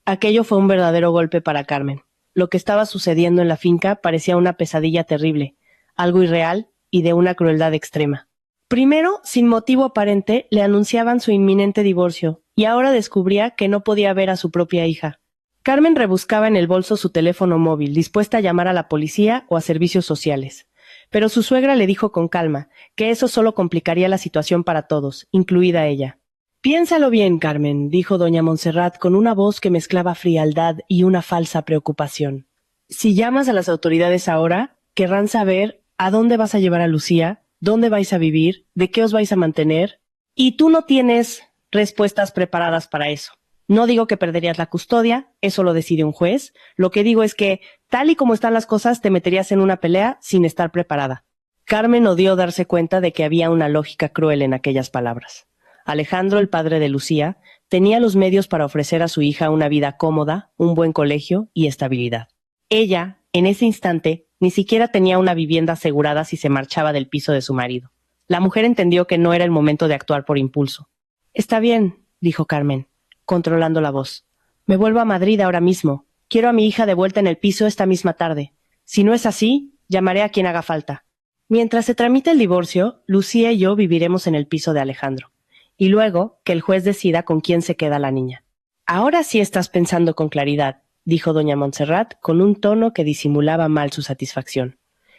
Aquello fue un verdadero golpe para Carmen. Lo que estaba sucediendo en la finca parecía una pesadilla terrible, algo irreal y de una crueldad extrema. Primero, sin motivo aparente, le anunciaban su inminente divorcio, y ahora descubría que no podía ver a su propia hija. Carmen rebuscaba en el bolso su teléfono móvil, dispuesta a llamar a la policía o a servicios sociales. Pero su suegra le dijo con calma que eso solo complicaría la situación para todos, incluida ella. «Piénsalo bien, Carmen», dijo doña Montserrat con una voz que mezclaba frialdad y una falsa preocupación. «Si llamas a las autoridades ahora, querrán saber ¿A dónde vas a llevar a Lucía? ¿Dónde vais a vivir? ¿De qué os vais a mantener? Y tú no tienes respuestas preparadas para eso. No digo que perderías la custodia, eso lo decide un juez. Lo que digo es que, tal y como están las cosas, te meterías en una pelea sin estar preparada. Carmen odió darse cuenta de que había una lógica cruel en aquellas palabras. Alejandro, el padre de Lucía, tenía los medios para ofrecer a su hija una vida cómoda, un buen colegio y estabilidad. Ella, en ese instante, ni siquiera tenía una vivienda asegurada si se marchaba del piso de su marido. La mujer entendió que no era el momento de actuar por impulso. «Está bien», dijo Carmen, controlando la voz. «Me vuelvo a Madrid ahora mismo. Quiero a mi hija de vuelta en el piso esta misma tarde. Si no es así, llamaré a quien haga falta. Mientras se tramita el divorcio, Lucía y yo viviremos en el piso de Alejandro. Y luego, que el juez decida con quién se queda la niña». «Ahora sí estás pensando con claridad», dijo doña Montserrat con un tono que disimulaba mal su satisfacción.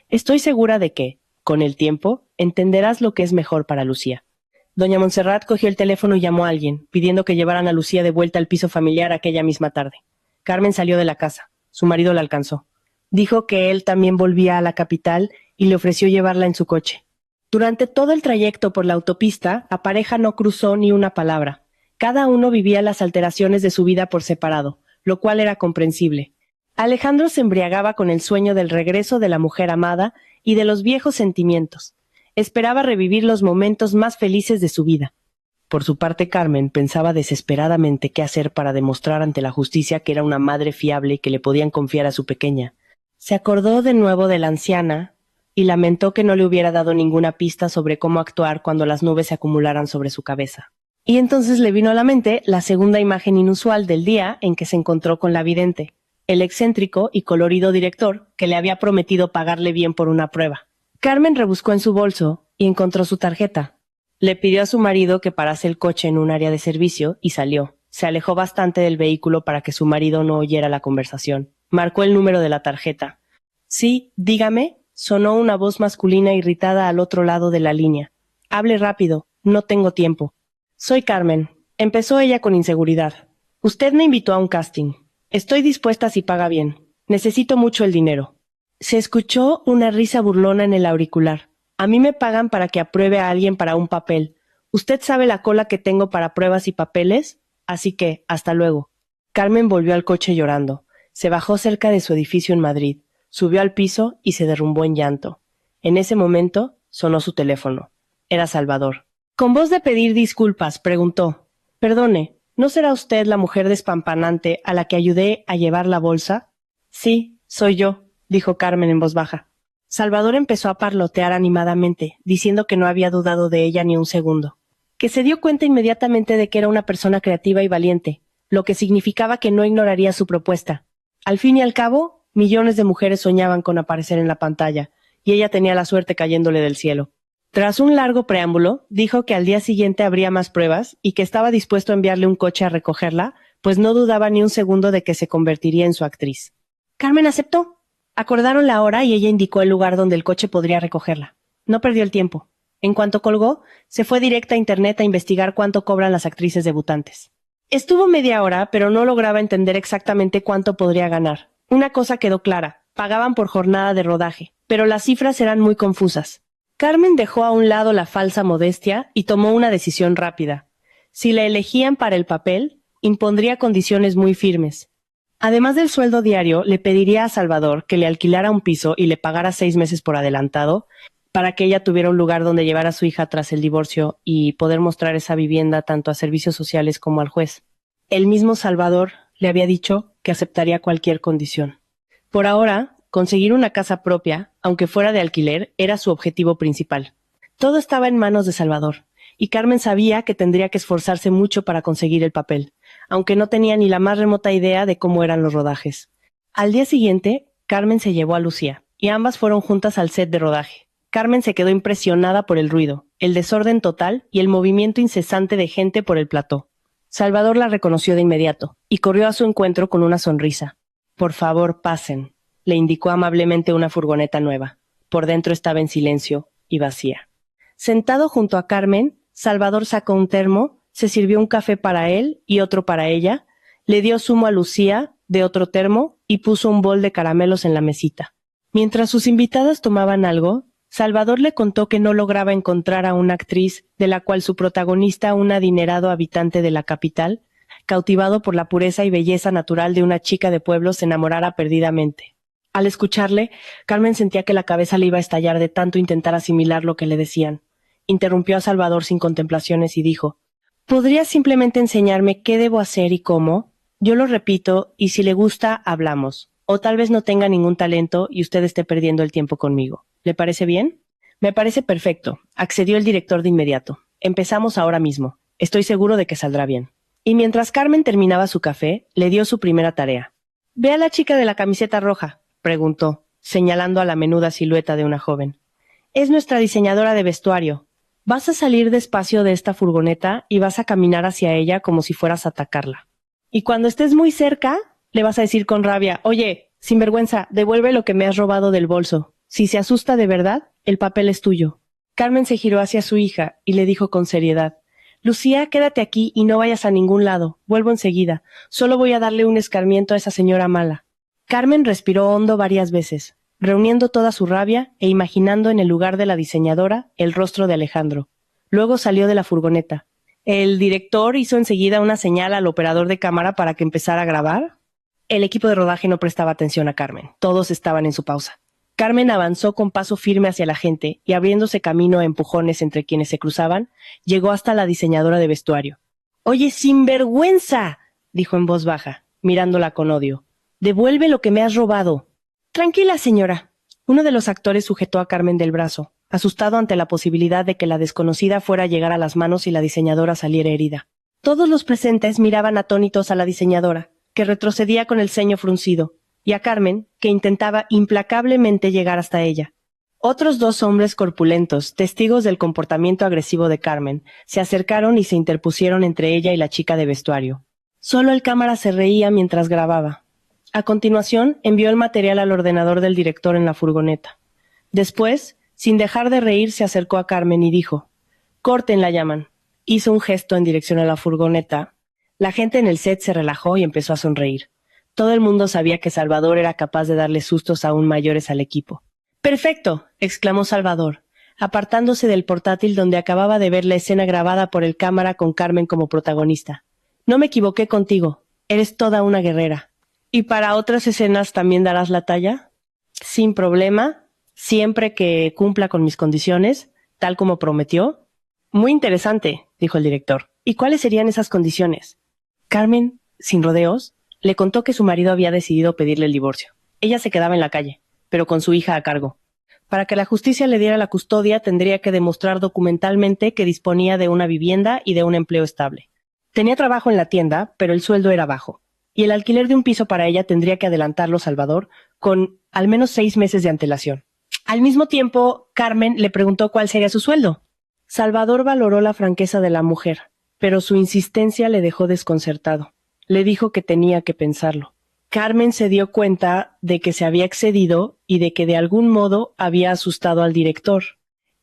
«Estoy segura de que, con el tiempo, entenderás lo que es mejor para Lucía». Doña Montserrat cogió el teléfono y llamó a alguien, pidiendo que llevaran a Lucía de vuelta al piso familiar aquella misma tarde. Carmen salió de la casa. Su marido la alcanzó. Dijo que él también volvía a la capital y le ofreció llevarla en su coche. Durante todo el trayecto por la autopista, la pareja no cruzó ni una palabra. Cada uno vivía las alteraciones de su vida por separado, lo cual era comprensible. Alejandro se embriagaba con el sueño del regreso de la mujer amada y de los viejos sentimientos. Esperaba revivir los momentos más felices de su vida. Por su parte, Carmen pensaba desesperadamente qué hacer para demostrar ante la justicia que era una madre fiable y que le podían confiar a su pequeña. Se acordó de nuevo de la anciana y lamentó que no le hubiera dado ninguna pista sobre cómo actuar cuando las nubes se acumularan sobre su cabeza. Y entonces le vino a la mente la segunda imagen inusual del día en que se encontró con la vidente, el excéntrico y colorido director que le había prometido pagarle bien por una prueba. Carmen rebuscó en su bolso y encontró su tarjeta. Le pidió a su marido que parase el coche en un área de servicio y salió. Se alejó bastante del vehículo para que su marido no oyera la conversación. Marcó el número de la tarjeta. «Sí, dígame», sonó una voz masculina irritada al otro lado de la línea. «Hable rápido, no tengo tiempo». «Soy Carmen», empezó ella con inseguridad. «Usted me invitó a un casting. Estoy dispuesta si paga bien. Necesito mucho el dinero». Se escuchó una risa burlona en el auricular. «A mí me pagan para que apruebe a alguien para un papel. ¿Usted sabe la cola que tengo para pruebas y papeles? Así que, hasta luego». Carmen volvió al coche llorando. Se bajó cerca de su edificio en Madrid, subió al piso y se derrumbó en llanto. En ese momento sonó su teléfono. Era Salvador. Con voz de pedir disculpas, preguntó: «Perdone, ¿no será usted la mujer despampanante a la que ayudé a llevar la bolsa?» «Sí, soy yo», dijo Carmen en voz baja. Salvador empezó a parlotear animadamente, diciendo que no había dudado de ella ni un segundo, que se dio cuenta inmediatamente de que era una persona creativa y valiente, lo que significaba que no ignoraría su propuesta. Al fin y al cabo, millones de mujeres soñaban con aparecer en la pantalla, y ella tenía la suerte cayéndole del cielo. Tras un largo preámbulo, dijo que al día siguiente habría más pruebas y que estaba dispuesto a enviarle un coche a recogerla, pues no dudaba ni un segundo de que se convertiría en su actriz. Carmen aceptó. Acordaron la hora y ella indicó el lugar donde el coche podría recogerla. No perdió el tiempo. En cuanto colgó, se fue directa a internet a investigar cuánto cobran las actrices debutantes. Estuvo media hora, pero no lograba entender exactamente cuánto podría ganar. Una cosa quedó clara: pagaban por jornada de rodaje, pero las cifras eran muy confusas. Carmen dejó a un lado la falsa modestia y tomó una decisión rápida. Si la elegían para el papel, impondría condiciones muy firmes. Además del sueldo diario, le pediría a Salvador que le alquilara un piso y le pagara 6 meses por adelantado, para que ella tuviera un lugar donde llevar a su hija tras el divorcio y poder mostrar esa vivienda tanto a servicios sociales como al juez. El mismo Salvador le había dicho que aceptaría cualquier condición. Por ahora, conseguir una casa propia, aunque fuera de alquiler, era su objetivo principal. Todo estaba en manos de Salvador, y Carmen sabía que tendría que esforzarse mucho para conseguir el papel, aunque no tenía ni la más remota idea de cómo eran los rodajes. Al día siguiente, Carmen se llevó a Lucía, y ambas fueron juntas al set de rodaje. Carmen se quedó impresionada por el ruido, el desorden total y el movimiento incesante de gente por el plató. Salvador la reconoció de inmediato, y corrió a su encuentro con una sonrisa. «Por favor, pasen», le indicó amablemente una furgoneta nueva. Por dentro estaba en silencio y vacía. Sentado junto a Carmen, Salvador sacó un termo, se sirvió un café para él y otro para ella, le dio zumo a Lucía de otro termo y puso un bol de caramelos en la mesita. Mientras sus invitadas tomaban algo, Salvador le contó que no lograba encontrar a una actriz de la cual su protagonista, un adinerado habitante de la capital, cautivado por la pureza y belleza natural de una chica de pueblo, se enamorara perdidamente. Al escucharle, Carmen sentía que la cabeza le iba a estallar de tanto intentar asimilar lo que le decían. Interrumpió a Salvador sin contemplaciones y dijo: ¿Podría simplemente enseñarme qué debo hacer y cómo? Yo lo repito, y si le gusta, hablamos. O tal vez no tenga ningún talento y usted esté perdiendo el tiempo conmigo. ¿Le parece bien? Me parece perfecto, accedió el director de inmediato. Empezamos ahora mismo. Estoy seguro de que saldrá bien. Y mientras Carmen terminaba su café, le dio su primera tarea. «¿Ve a la chica de la camiseta roja?», preguntó, señalando a la menuda silueta de una joven. «Es nuestra diseñadora de vestuario. Vas a salir despacio de esta furgoneta y vas a caminar hacia ella como si fueras a atacarla. Y cuando estés muy cerca, le vas a decir con rabia: «Oye, sinvergüenza, devuelve lo que me has robado del bolso». Si se asusta de verdad, el papel es tuyo». Carmen se giró hacia su hija y le dijo con seriedad: «Lucía, quédate aquí y no vayas a ningún lado. Vuelvo enseguida. Solo voy a darle un escarmiento a esa señora mala». Carmen respiró hondo varias veces, reuniendo toda su rabia e imaginando en el lugar de la diseñadora el rostro de Alejandro. Luego salió de la furgoneta. El director hizo enseguida una señal al operador de cámara para que empezara a grabar. El equipo de rodaje no prestaba atención a Carmen. Todos estaban en su pausa. Carmen avanzó con paso firme hacia la gente y, abriéndose camino a empujones entre quienes se cruzaban, llegó hasta la diseñadora de vestuario. «¡Oye, sinvergüenza!», dijo en voz baja, mirándola con odio. «Devuelve lo que me has robado». «Tranquila, señora». Uno de los actores sujetó a Carmen del brazo, asustado ante la posibilidad de que la desconocida fuera a llegar a las manos y la diseñadora saliera herida. Todos los presentes miraban atónitos a la diseñadora, que retrocedía con el ceño fruncido, y a Carmen, que intentaba implacablemente llegar hasta ella. Otros dos hombres corpulentos, testigos del comportamiento agresivo de Carmen, se acercaron y se interpusieron entre ella y la chica de vestuario. Solo el cámara se reía mientras grababa. A continuación, envió el material al ordenador del director en la furgoneta. Después, sin dejar de reír, se acercó a Carmen y dijo: «Corten, la llaman». Hizo un gesto en dirección a la furgoneta. La gente en el set se relajó y empezó a sonreír. Todo el mundo sabía que Salvador era capaz de darle sustos aún mayores al equipo. «¡Perfecto!», exclamó Salvador, apartándose del portátil donde acababa de ver la escena grabada por el cámara con Carmen como protagonista. «No me equivoqué contigo. Eres toda una guerrera. ¿Y para otras escenas también darás la talla?» «Sin problema, siempre que cumpla con mis condiciones, tal como prometió». «Muy interesante», dijo el director. «¿Y cuáles serían esas condiciones?» Carmen, sin rodeos, le contó que su marido había decidido pedirle el divorcio. Ella se quedaba en la calle, pero con su hija a cargo. Para que la justicia le diera la custodia, tendría que demostrar documentalmente que disponía de una vivienda y de un empleo estable. Tenía trabajo en la tienda, pero el sueldo era bajo, y el alquiler de un piso para ella tendría que adelantarlo Salvador con al menos 6 meses de antelación. Al mismo tiempo, Carmen le preguntó cuál sería su sueldo. Salvador valoró la franqueza de la mujer, pero su insistencia le dejó desconcertado. Le dijo que tenía que pensarlo. Carmen se dio cuenta de que se había excedido y de que de algún modo había asustado al director.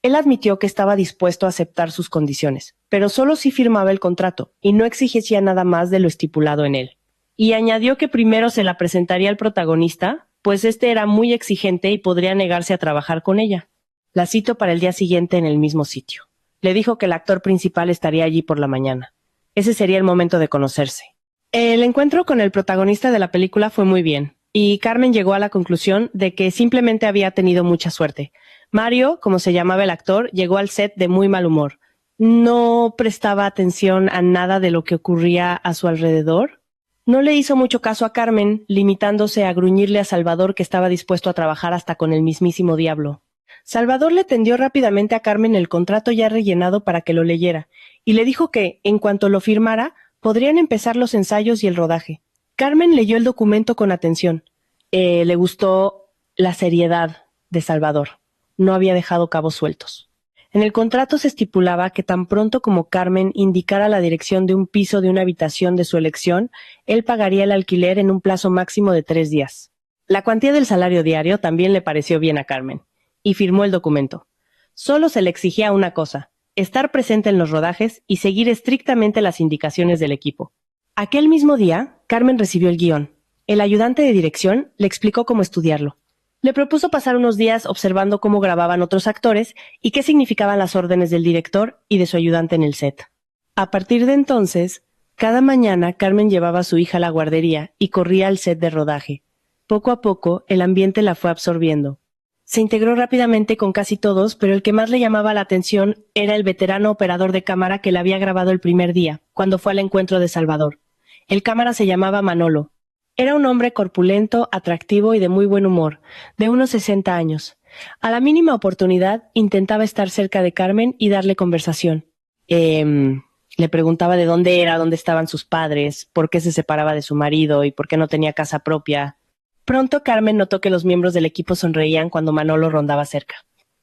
Él admitió que estaba dispuesto a aceptar sus condiciones, pero solo si firmaba el contrato y no exigía nada más de lo estipulado en él. Y añadió que primero se la presentaría al protagonista, pues este era muy exigente y podría negarse a trabajar con ella. La citó para el día siguiente en el mismo sitio. Le dijo que el actor principal estaría allí por la mañana. Ese sería el momento de conocerse. El encuentro con el protagonista de la película fue muy bien, y Carmen llegó a la conclusión de que simplemente había tenido mucha suerte. Mario, como se llamaba el actor, llegó al set de muy mal humor. No prestaba atención a nada de lo que ocurría a su alrededor. No le hizo mucho caso a Carmen, limitándose a gruñirle a Salvador que estaba dispuesto a trabajar hasta con el mismísimo diablo. Salvador le tendió rápidamente a Carmen el contrato ya rellenado para que lo leyera, y le dijo que, en cuanto lo firmara, podrían empezar los ensayos y el rodaje. Carmen leyó el documento con atención. Le gustó la seriedad de Salvador. No había dejado cabos sueltos. En el contrato se estipulaba que tan pronto como Carmen indicara la dirección de un piso de una habitación de su elección, él pagaría el alquiler en un plazo máximo de 3 días. La cuantía del salario diario también le pareció bien a Carmen, y firmó el documento. Solo se le exigía una cosa: estar presente en los rodajes y seguir estrictamente las indicaciones del equipo. Aquel mismo día, Carmen recibió el guión. El ayudante de dirección le explicó cómo estudiarlo. Le propuso pasar unos días observando cómo grababan otros actores y qué significaban las órdenes del director y de su ayudante en el set. A partir de entonces, cada mañana Carmen llevaba a su hija a la guardería y corría al set de rodaje. Poco a poco, el ambiente la fue absorbiendo. Se integró rápidamente con casi todos, pero el que más le llamaba la atención era el veterano operador de cámara que la había grabado el primer día, cuando fue al encuentro de Salvador. El cámara se llamaba Manolo. Era un hombre corpulento, atractivo y de muy buen humor, de unos 60 años. A la mínima oportunidad intentaba estar cerca de Carmen y darle conversación. Le preguntaba de dónde era, dónde estaban sus padres, por qué se separaba de su marido y por qué no tenía casa propia. Pronto Carmen notó que los miembros del equipo sonreían cuando Manolo rondaba cerca.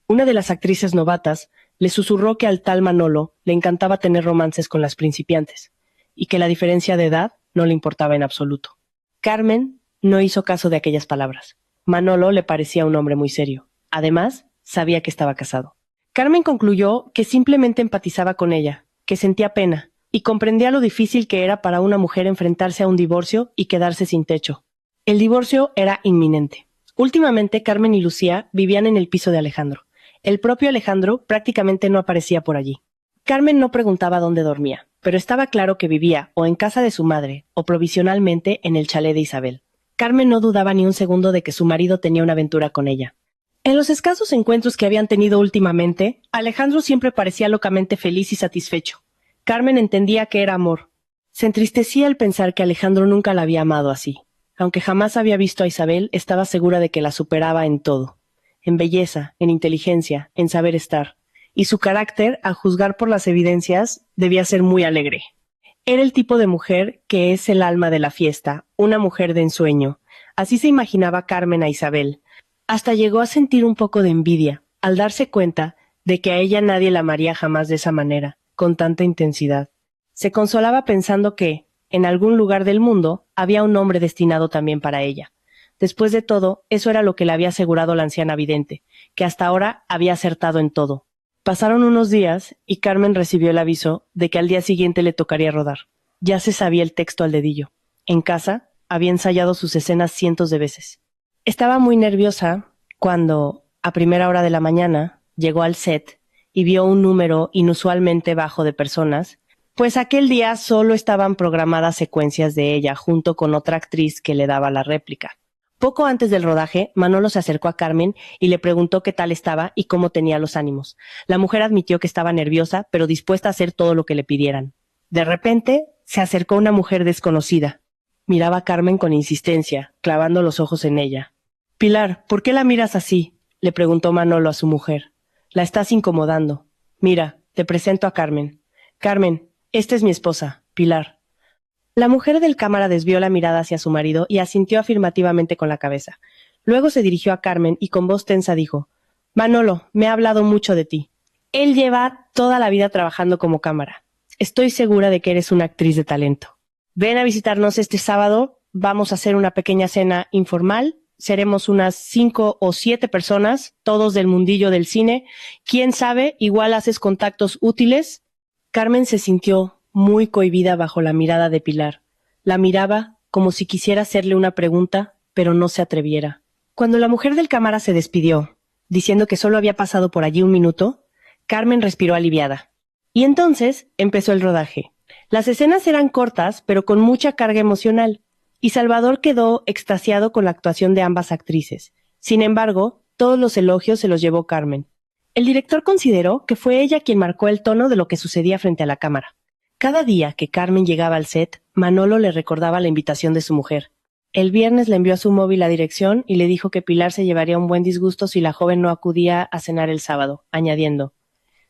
Una de las actrices novatas le susurró que al tal Manolo le encantaba tener romances con las principiantes, y que la diferencia de edad no le importaba en absoluto. Carmen no hizo caso de aquellas palabras. Manolo le parecía un hombre muy serio. Además, sabía que estaba casado. Carmen concluyó que simplemente empatizaba con ella, que sentía pena, y comprendía lo difícil que era para una mujer enfrentarse a un divorcio y quedarse sin techo. El divorcio era inminente. Últimamente, Carmen y Lucía vivían en el piso de Alejandro. El propio Alejandro prácticamente no aparecía por allí. Carmen no preguntaba dónde dormía, pero estaba claro que vivía o en casa de su madre o provisionalmente en el chalet de Isabel. Carmen no dudaba ni un segundo de que su marido tenía una aventura con ella. En los escasos encuentros que habían tenido últimamente, Alejandro siempre parecía locamente feliz y satisfecho. Carmen entendía que era amor. Se entristecía al pensar que Alejandro nunca la había amado así. Aunque jamás había visto a Isabel, estaba segura de que la superaba en todo. En belleza, en inteligencia, en saber estar. Y su carácter, a juzgar por las evidencias, debía ser muy alegre. Era el tipo de mujer que es el alma de la fiesta, una mujer de ensueño. Así se imaginaba Carmen a Isabel. Hasta llegó a sentir un poco de envidia, al darse cuenta de que a ella nadie la amaría jamás de esa manera, con tanta intensidad. Se consolaba pensando que, en algún lugar del mundo, había un hombre destinado también para ella. Después de todo, eso era lo que le había asegurado la anciana vidente, que hasta ahora había acertado en todo. Pasaron unos días y Carmen recibió el aviso de que al día siguiente le tocaría rodar. Ya se sabía el texto al dedillo. En casa, había ensayado sus escenas cientos de veces. Estaba muy nerviosa cuando, a primera hora de la mañana, llegó al set y vio un número inusualmente bajo de personas, pues aquel día solo estaban programadas secuencias de ella junto con otra actriz que le daba la réplica. Poco antes del rodaje, Manolo se acercó a Carmen y le preguntó qué tal estaba y cómo tenía los ánimos. La mujer admitió que estaba nerviosa, pero dispuesta a hacer todo lo que le pidieran. De repente, se acercó una mujer desconocida. Miraba a Carmen con insistencia, clavando los ojos en ella. «Pilar, ¿por qué la miras así?», le preguntó Manolo a su mujer. «La estás incomodando. Mira, te presento a Carmen. Carmen, esta es mi esposa, Pilar». La mujer del cámara desvió la mirada hacia su marido y asintió afirmativamente con la cabeza. Luego se dirigió a Carmen y con voz tensa dijo: «Manolo, me ha hablado mucho de ti. Él lleva toda la vida trabajando como cámara. Estoy segura de que eres una actriz de talento. Ven a visitarnos este sábado, vamos a hacer una pequeña cena informal, seremos unas 5 o 7 personas, todos del mundillo del cine. Quién sabe, igual haces contactos útiles». Carmen se sintió muy cohibida bajo la mirada de Pilar. La miraba como si quisiera hacerle una pregunta, pero no se atreviera. Cuando la mujer del cámara se despidió, diciendo que solo había pasado por allí un minuto, Carmen respiró aliviada. Y entonces empezó el rodaje. Las escenas eran cortas, pero con mucha carga emocional, y Salvador quedó extasiado con la actuación de ambas actrices. Sin embargo, todos los elogios se los llevó Carmen. El director consideró que fue ella quien marcó el tono de lo que sucedía frente a la cámara. Cada día que Carmen llegaba al set, Manolo le recordaba la invitación de su mujer. El viernes le envió a su móvil la dirección y le dijo que Pilar se llevaría un buen disgusto si la joven no acudía a cenar el sábado, añadiendo: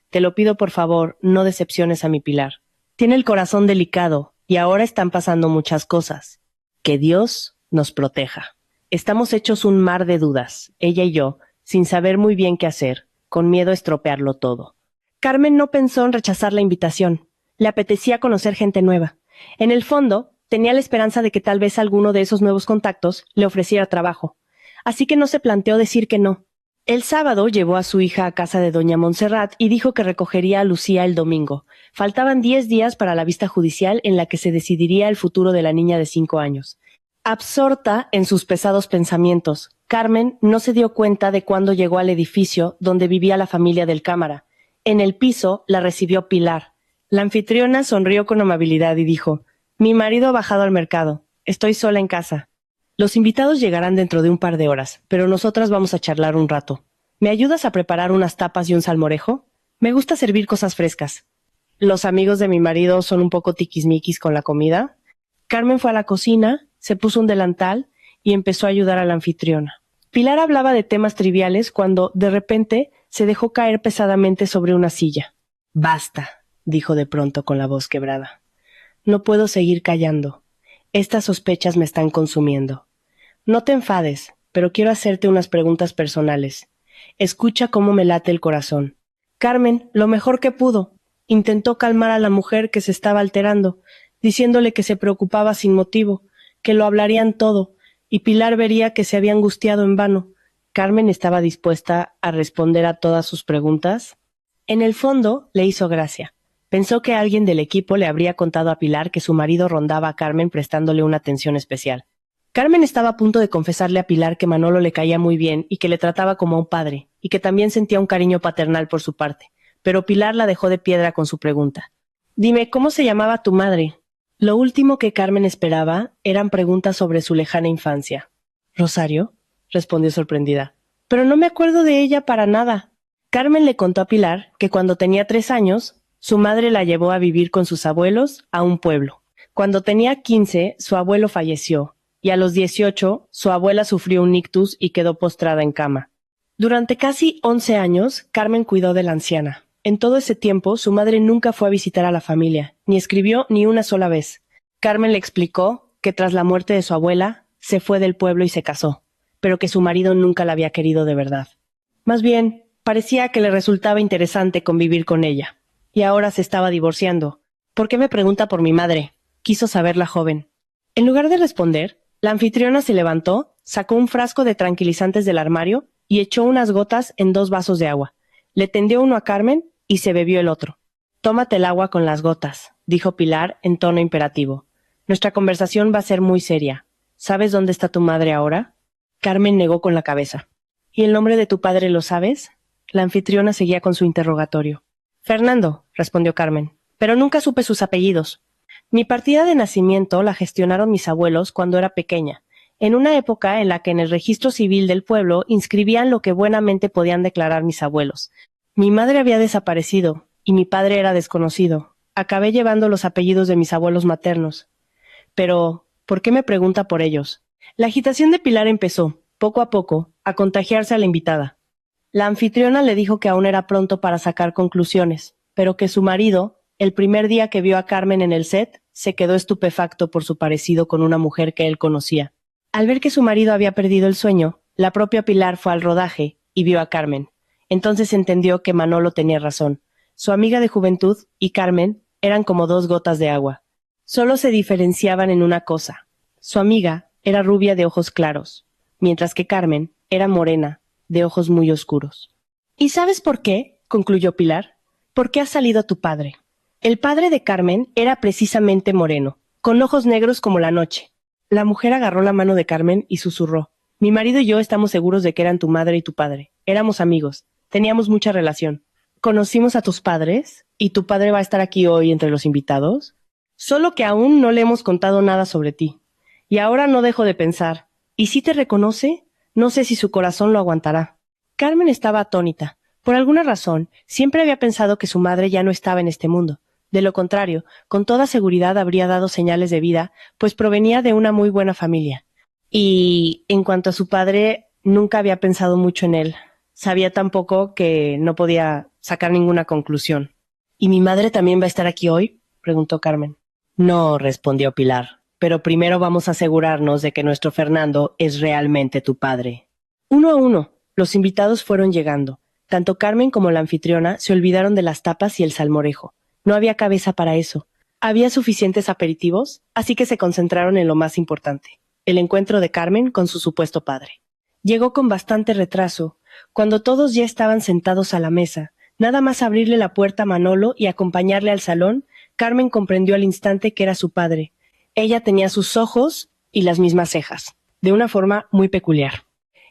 «Te lo pido por favor, no decepciones a mi Pilar. Tiene el corazón delicado y ahora están pasando muchas cosas. Que Dios nos proteja. Estamos hechos un mar de dudas, ella y yo, sin saber muy bien qué hacer, con miedo a estropearlo todo». Carmen no pensó en rechazar la invitación. Le apetecía conocer gente nueva. En el fondo, tenía la esperanza de que tal vez alguno de esos nuevos contactos le ofreciera trabajo. Así que no se planteó decir que no. El sábado llevó a su hija a casa de doña Montserrat y dijo que recogería a Lucía el domingo. Faltaban 10 días para la vista judicial en la que se decidiría el futuro de la niña de 5 años. Absorta en sus pesados pensamientos, Carmen no se dio cuenta de cuándo llegó al edificio donde vivía la familia del cámara. En el piso la recibió Pilar. La anfitriona sonrió con amabilidad y dijo: «Mi marido ha bajado al mercado. Estoy sola en casa. Los invitados llegarán dentro de un par de horas, pero nosotras vamos a charlar un rato. ¿Me ayudas a preparar unas tapas y un salmorejo? Me gusta servir cosas frescas». Los amigos de mi marido son un poco tiquismiquis con la comida. Carmen fue a la cocina, se puso un delantal y empezó a ayudar a la anfitriona. Pilar hablaba de temas triviales cuando, de repente, se dejó caer pesadamente sobre una silla. «Basta», dijo de pronto con la voz quebrada. «No puedo seguir callando. Estas sospechas me están consumiendo. No te enfades, pero quiero hacerte unas preguntas personales. Escucha cómo me late el corazón». Carmen, lo mejor que pudo, intentó calmar a la mujer que se estaba alterando, diciéndole que se preocupaba sin motivo, que lo hablarían todo, y Pilar vería que se había angustiado en vano. Carmen estaba dispuesta a responder a todas sus preguntas. En el fondo le hizo gracia. Pensó que alguien del equipo le habría contado a Pilar que su marido rondaba a Carmen prestándole una atención especial. Carmen estaba a punto de confesarle a Pilar que Manolo le caía muy bien y que le trataba como a un padre, y que también sentía un cariño paternal por su parte, pero Pilar la dejó de piedra con su pregunta. «Dime, ¿cómo se llamaba tu madre?» Lo último que Carmen esperaba eran preguntas sobre su lejana infancia. «¿Rosario?», respondió sorprendida. «Pero no me acuerdo de ella para nada». Carmen le contó a Pilar que cuando tenía 3 años, su madre la llevó a vivir con sus abuelos a un pueblo. Cuando tenía 15, su abuelo falleció, y a los 18, su abuela sufrió un ictus y quedó postrada en cama. Durante casi 11 años, Carmen cuidó de la anciana. En todo ese tiempo, su madre nunca fue a visitar a la familia, ni escribió ni una sola vez. Carmen le explicó que tras la muerte de su abuela, se fue del pueblo y se casó, pero que su marido nunca la había querido de verdad. Más bien, parecía que le resultaba interesante convivir con ella. Y ahora se estaba divorciando. «¿Por qué me pregunta por mi madre?», quiso saber la joven. En lugar de responder, la anfitriona se levantó, sacó un frasco de tranquilizantes del armario y echó unas gotas en 2 vasos de agua. Le tendió uno a Carmen y se bebió el otro. «Tómate el agua con las gotas», dijo Pilar en tono imperativo. «Nuestra conversación va a ser muy seria. ¿Sabes dónde está tu madre ahora?» Carmen negó con la cabeza. «¿Y el nombre de tu padre lo sabes?» La anfitriona seguía con su interrogatorio. «Fernando», respondió Carmen, «pero nunca supe sus apellidos. Mi partida de nacimiento la gestionaron mis abuelos cuando era pequeña, en una época en la que en el registro civil del pueblo inscribían lo que buenamente podían declarar mis abuelos. Mi madre había desaparecido, y mi padre era desconocido. Acabé llevando los apellidos de mis abuelos maternos. Pero, ¿por qué me pregunta por ellos?» La agitación de Pilar empezó, poco a poco, a contagiarse a la invitada. La anfitriona le dijo que aún era pronto para sacar conclusiones, pero que su marido, el primer día que vio a Carmen en el set, se quedó estupefacto por su parecido con una mujer que él conocía. Al ver que su marido había perdido el sueño, la propia Pilar fue al rodaje y vio a Carmen. Entonces entendió que Manolo tenía razón. Su amiga de juventud y Carmen eran como 2 gotas de agua. Solo se diferenciaban en una cosa. Su amiga era rubia de ojos claros, mientras que Carmen era morena, de ojos muy oscuros. «¿Y sabes por qué?», concluyó Pilar. «¿Por qué ha salido tu padre?» El padre de Carmen era precisamente moreno, con ojos negros como la noche. La mujer agarró la mano de Carmen y susurró: «Mi marido y yo estamos seguros de que eran tu madre y tu padre. Éramos amigos. Teníamos mucha relación. ¿Conocimos a tus padres? ¿Y tu padre va a estar aquí hoy entre los invitados?» «Solo que aún no le hemos contado nada sobre ti. Y ahora no dejo de pensar, ¿y si te reconoce? No sé si su corazón lo aguantará». Carmen estaba atónita. Por alguna razón, siempre había pensado que su madre ya no estaba en este mundo. De lo contrario, con toda seguridad habría dado señales de vida, pues provenía de una muy buena familia. Y, en cuanto a su padre, nunca había pensado mucho en él. Sabía tampoco que no podía sacar ninguna conclusión. «¿Y mi madre también va a estar aquí hoy?», preguntó Carmen. «No», respondió Pilar, «pero primero vamos a asegurarnos de que nuestro Fernando es realmente tu padre». Uno a uno, los invitados fueron llegando. Tanto Carmen como la anfitriona se olvidaron de las tapas y el salmorejo. No había cabeza para eso. Había suficientes aperitivos, así que se concentraron en lo más importante: el encuentro de Carmen con su supuesto padre. Llegó con bastante retraso. Cuando todos ya estaban sentados a la mesa, nada más abrirle la puerta a Manolo y acompañarle al salón, Carmen comprendió al instante que era su padre. Ella tenía sus ojos y las mismas cejas, de una forma muy peculiar.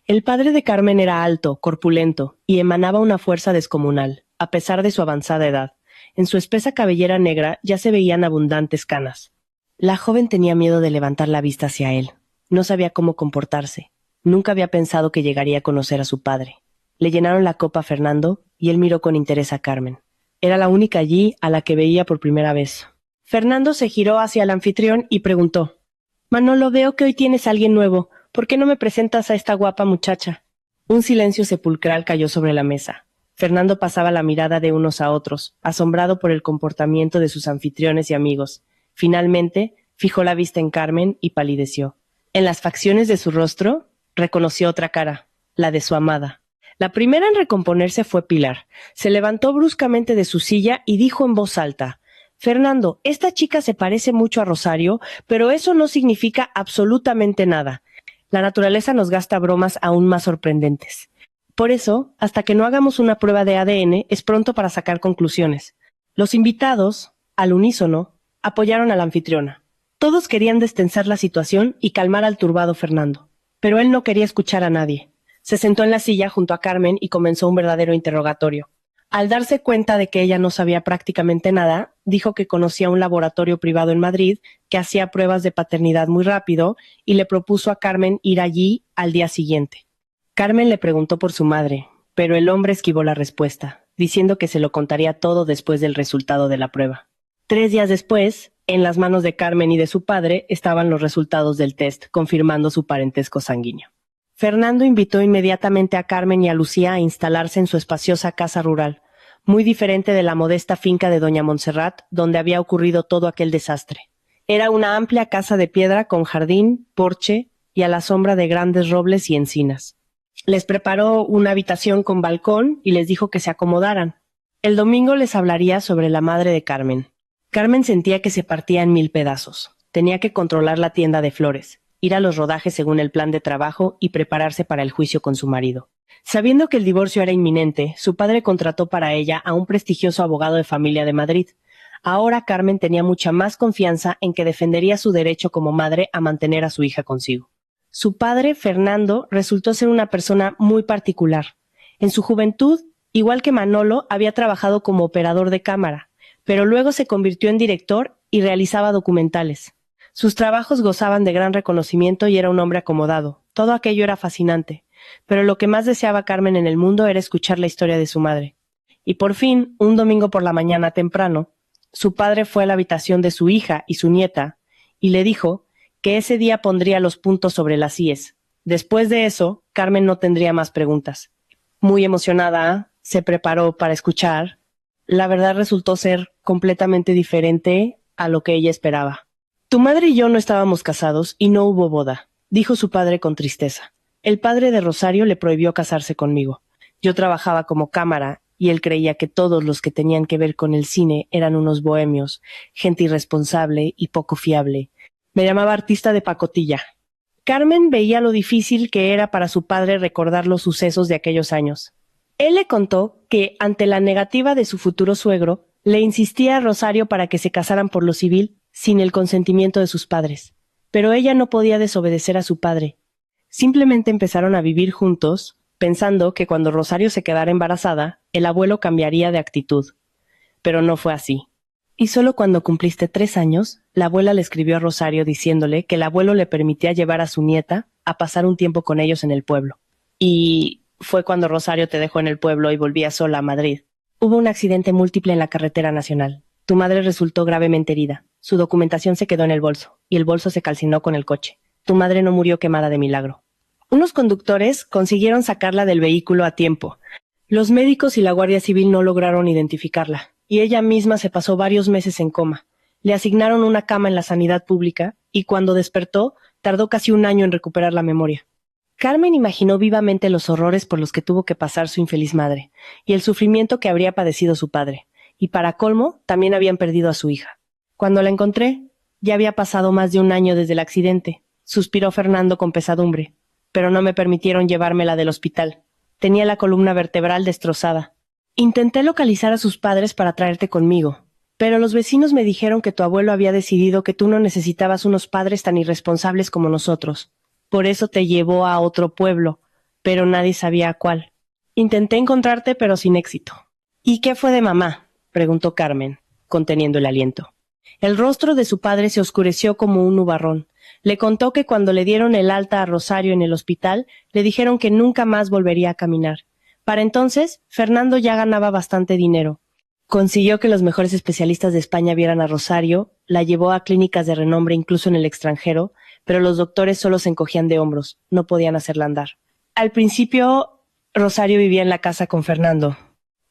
El padre de Carmen era alto, corpulento, y emanaba una fuerza descomunal, a pesar de su avanzada edad. En su espesa cabellera negra ya se veían abundantes canas. La joven tenía miedo de levantar la vista hacia él. No sabía cómo comportarse. Nunca había pensado que llegaría a conocer a su padre. Le llenaron la copa a Fernando y él miró con interés a Carmen. Era la única allí a la que veía por primera vez. Fernando se giró hacia el anfitrión y preguntó: «Manolo, veo que hoy tienes a alguien nuevo. ¿Por qué no me presentas a esta guapa muchacha?» Un silencio sepulcral cayó sobre la mesa. Fernando pasaba la mirada de unos a otros, asombrado por el comportamiento de sus anfitriones y amigos. Finalmente, fijó la vista en Carmen y palideció. En las facciones de su rostro, reconoció otra cara, la de su amada. La primera en recomponerse fue Pilar. Se levantó bruscamente de su silla y dijo en voz alta: «Fernando, esta chica se parece mucho a Rosario, pero eso no significa absolutamente nada. La naturaleza nos gasta bromas aún más sorprendentes. Por eso, hasta que no hagamos una prueba de ADN, es pronto para sacar conclusiones». Los invitados, al unísono, apoyaron a la anfitriona. Todos querían destensar la situación y calmar al turbado Fernando, pero él no quería escuchar a nadie. Se sentó en la silla junto a Carmen y comenzó un verdadero interrogatorio. Al darse cuenta de que ella no sabía prácticamente nada, dijo que conocía un laboratorio privado en Madrid que hacía pruebas de paternidad muy rápido y le propuso a Carmen ir allí al día siguiente. Carmen le preguntó por su madre, pero el hombre esquivó la respuesta, diciendo que se lo contaría todo después del resultado de la prueba. 3 días después, en las manos de Carmen y de su padre estaban los resultados del test, confirmando su parentesco sanguíneo. Fernando invitó inmediatamente a Carmen y a Lucía a instalarse en su espaciosa casa rural, muy diferente de la modesta finca de doña Montserrat, donde había ocurrido todo aquel desastre. Era una amplia casa de piedra con jardín, porche y a la sombra de grandes robles y encinas. Les preparó una habitación con balcón y les dijo que se acomodaran. El domingo les hablaría sobre la madre de Carmen. Carmen sentía que se partía en 1000 pedazos. Tenía que controlar la tienda de flores, ir a los rodajes según el plan de trabajo y prepararse para el juicio con su marido. Sabiendo que el divorcio era inminente, su padre contrató para ella a un prestigioso abogado de familia de Madrid. Ahora Carmen tenía mucha más confianza en que defendería su derecho como madre a mantener a su hija consigo. Su padre, Fernando, resultó ser una persona muy particular. En su juventud, igual que Manolo, había trabajado como operador de cámara, pero luego se convirtió en director y realizaba documentales. Sus trabajos gozaban de gran reconocimiento y era un hombre acomodado. Todo aquello era fascinante, pero lo que más deseaba Carmen en el mundo era escuchar la historia de su madre. Y por fin, un domingo por la mañana temprano, su padre fue a la habitación de su hija y su nieta y le dijo que ese día pondría los puntos sobre las íes. Después de eso, Carmen no tendría más preguntas. Muy emocionada, se preparó para escuchar. La verdad resultó ser completamente diferente a lo que ella esperaba. «Tu madre y yo no estábamos casados y no hubo boda», dijo su padre con tristeza. «El padre de Rosario le prohibió casarse conmigo. Yo trabajaba como cámara y él creía que todos los que tenían que ver con el cine eran unos bohemios, gente irresponsable y poco fiable. Me llamaba artista de pacotilla». Carmen veía lo difícil que era para su padre recordar los sucesos de aquellos años. Él le contó que, ante la negativa de su futuro suegro, le insistía a Rosario para que se casaran por lo civil sin el consentimiento de sus padres. Pero ella no podía desobedecer a su padre. Simplemente empezaron a vivir juntos, pensando que cuando Rosario se quedara embarazada, el abuelo cambiaría de actitud. Pero no fue así. Y solo cuando cumpliste 3 años, la abuela le escribió a Rosario diciéndole que el abuelo le permitía llevar a su nieta a pasar un tiempo con ellos en el pueblo. Y fue cuando Rosario te dejó en el pueblo y volvía sola a Madrid. Hubo un accidente múltiple en la carretera nacional. Tu madre resultó gravemente herida. Su documentación se quedó en el bolso, y el bolso se calcinó con el coche. Tu madre no murió quemada de milagro. Unos conductores consiguieron sacarla del vehículo a tiempo. Los médicos y la Guardia Civil no lograron identificarla, y ella misma se pasó varios meses en coma. Le asignaron una cama en la sanidad pública, y cuando despertó, tardó casi 1 año en recuperar la memoria. Carmen imaginó vivamente los horrores por los que tuvo que pasar su infeliz madre, y el sufrimiento que habría padecido su padre, y para colmo, también habían perdido a su hija. Cuando la encontré, ya había pasado más de 1 año desde el accidente, suspiró Fernando con pesadumbre, pero no me permitieron llevármela del hospital. Tenía la columna vertebral destrozada. Intenté localizar a sus padres para traerte conmigo, pero los vecinos me dijeron que tu abuelo había decidido que tú no necesitabas unos padres tan irresponsables como nosotros. Por eso te llevó a otro pueblo, pero nadie sabía a cuál. Intenté encontrarte, pero sin éxito. ¿Y qué fue de mamá?, preguntó Carmen, conteniendo el aliento. El rostro de su padre se oscureció como un nubarrón. Le contó que cuando le dieron el alta a Rosario en el hospital, le dijeron que nunca más volvería a caminar. Para entonces, Fernando ya ganaba bastante dinero. Consiguió que los mejores especialistas de España vieran a Rosario, la llevó a clínicas de renombre incluso en el extranjero, pero los doctores solo se encogían de hombros, no podían hacerla andar. Al principio, Rosario vivía en la casa con Fernando.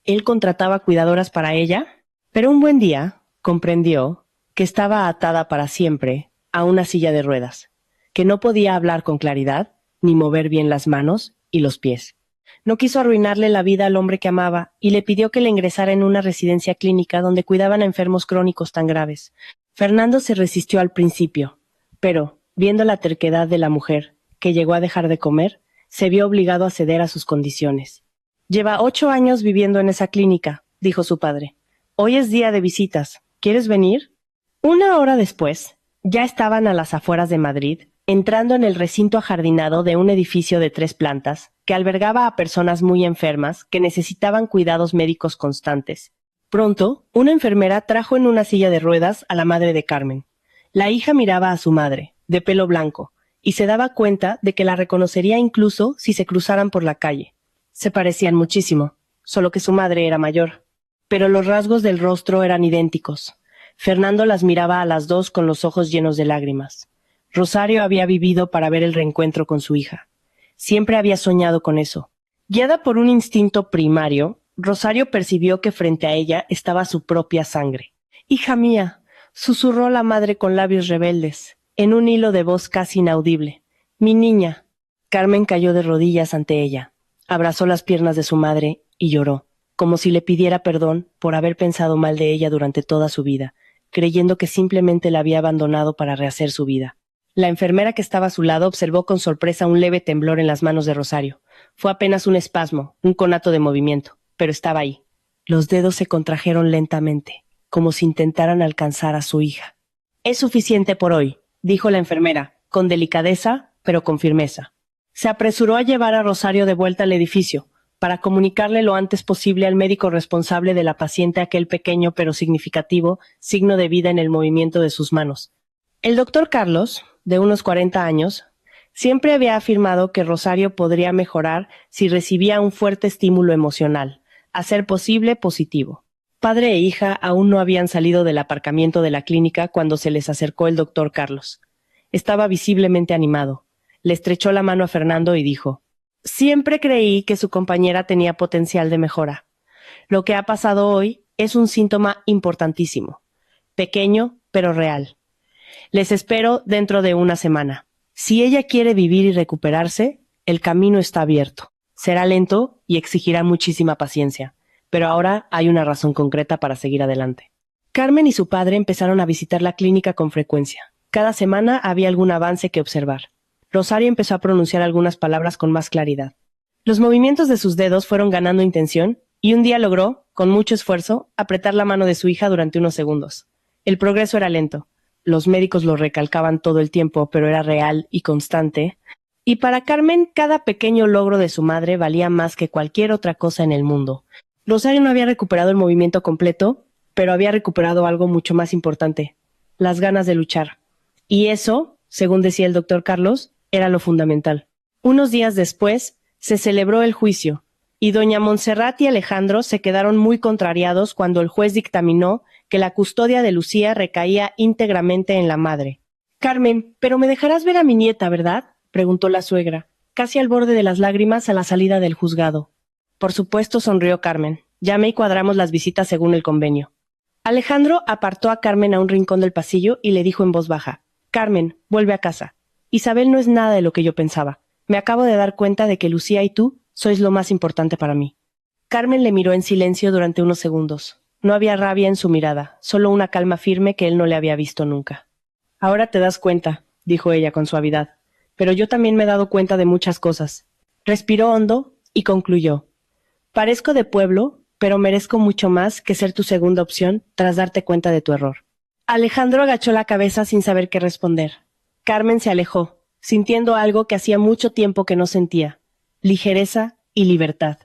Él contrataba cuidadoras para ella, pero un buen día comprendió que estaba atada para siempre a una silla de ruedas, que no podía hablar con claridad, ni mover bien las manos y los pies. No quiso arruinarle la vida al hombre que amaba y le pidió que le ingresara en una residencia clínica donde cuidaban a enfermos crónicos tan graves. Fernando se resistió al principio, pero, viendo la terquedad de la mujer, que llegó a dejar de comer, se vio obligado a ceder a sus condiciones. «Lleva 8 años viviendo en esa clínica», dijo su padre. «Hoy es día de visitas. ¿Quieres venir?». 1 hora después, ya estaban a las afueras de Madrid, entrando en el recinto ajardinado de un edificio de 3 plantas, que albergaba a personas muy enfermas que necesitaban cuidados médicos constantes. Pronto, una enfermera trajo en una silla de ruedas a la madre de Carmen. La hija miraba a su madre, de pelo blanco, y se daba cuenta de que la reconocería incluso si se cruzaran por la calle. Se parecían muchísimo, solo que su madre era mayor. Pero los rasgos del rostro eran idénticos. Fernando las miraba a las dos con los ojos llenos de lágrimas. Rosario había vivido para ver el reencuentro con su hija. Siempre había soñado con eso. Guiada por un instinto primario, Rosario percibió que frente a ella estaba su propia sangre. «Hija mía», susurró la madre con labios rebeldes, en un hilo de voz casi inaudible. «Mi niña». Carmen cayó de rodillas ante ella. Abrazó las piernas de su madre y lloró, como si le pidiera perdón por haber pensado mal de ella durante toda su vida, creyendo que simplemente la había abandonado para rehacer su vida. La enfermera que estaba a su lado observó con sorpresa un leve temblor en las manos de Rosario. Fue apenas un espasmo, un conato de movimiento, pero estaba ahí. Los dedos se contrajeron lentamente, como si intentaran alcanzar a su hija. «Es suficiente por hoy», dijo la enfermera, con delicadeza, pero con firmeza. Se apresuró a llevar a Rosario de vuelta al edificio, para comunicarle lo antes posible al médico responsable de la paciente aquel pequeño pero significativo signo de vida en el movimiento de sus manos. El doctor Carlos, de unos 40 años, siempre había afirmado que Rosario podría mejorar si recibía un fuerte estímulo emocional, a ser posible positivo. Padre e hija aún no habían salido del aparcamiento de la clínica cuando se les acercó el doctor Carlos. Estaba visiblemente animado. Le estrechó la mano a Fernando y dijo: «Siempre creí que su compañera tenía potencial de mejora. Lo que ha pasado hoy es un síntoma importantísimo, pequeño pero real. Les espero dentro de 1 semana. Si ella quiere vivir y recuperarse, el camino está abierto. Será lento y exigirá muchísima paciencia, pero ahora hay una razón concreta para seguir adelante». Carmen y su padre empezaron a visitar la clínica con frecuencia. Cada semana había algún avance que observar. Rosario empezó a pronunciar algunas palabras con más claridad. Los movimientos de sus dedos fueron ganando intención y un día logró, con mucho esfuerzo, apretar la mano de su hija durante unos segundos. El progreso era lento. Los médicos lo recalcaban todo el tiempo, pero era real y constante. Y para Carmen, cada pequeño logro de su madre valía más que cualquier otra cosa en el mundo. Rosario no había recuperado el movimiento completo, pero había recuperado algo mucho más importante: las ganas de luchar. Y eso, según decía el doctor Carlos, era lo fundamental. Unos días después, se celebró el juicio, y doña Montserrat y Alejandro se quedaron muy contrariados cuando el juez dictaminó que la custodia de Lucía recaía íntegramente en la madre. «Carmen, pero me dejarás ver a mi nieta, ¿verdad?», preguntó la suegra, casi al borde de las lágrimas a la salida del juzgado. «Por supuesto», sonrió Carmen. «Llame y cuadramos las visitas según el convenio». Alejandro apartó a Carmen a un rincón del pasillo y le dijo en voz baja: «Carmen, vuelve a casa. Isabel no es nada de lo que yo pensaba. Me acabo de dar cuenta de que Lucía y tú sois lo más importante para mí». Carmen le miró en silencio durante unos segundos. No había rabia en su mirada, solo una calma firme que él no le había visto nunca. «Ahora te das cuenta», dijo ella con suavidad, «pero yo también me he dado cuenta de muchas cosas». Respiró hondo y concluyó: «Parezco de pueblo, pero merezco mucho más que ser tu segunda opción tras darte cuenta de tu error». Alejandro agachó la cabeza sin saber qué responder. Carmen se alejó, sintiendo algo que hacía mucho tiempo que no sentía: ligereza y libertad.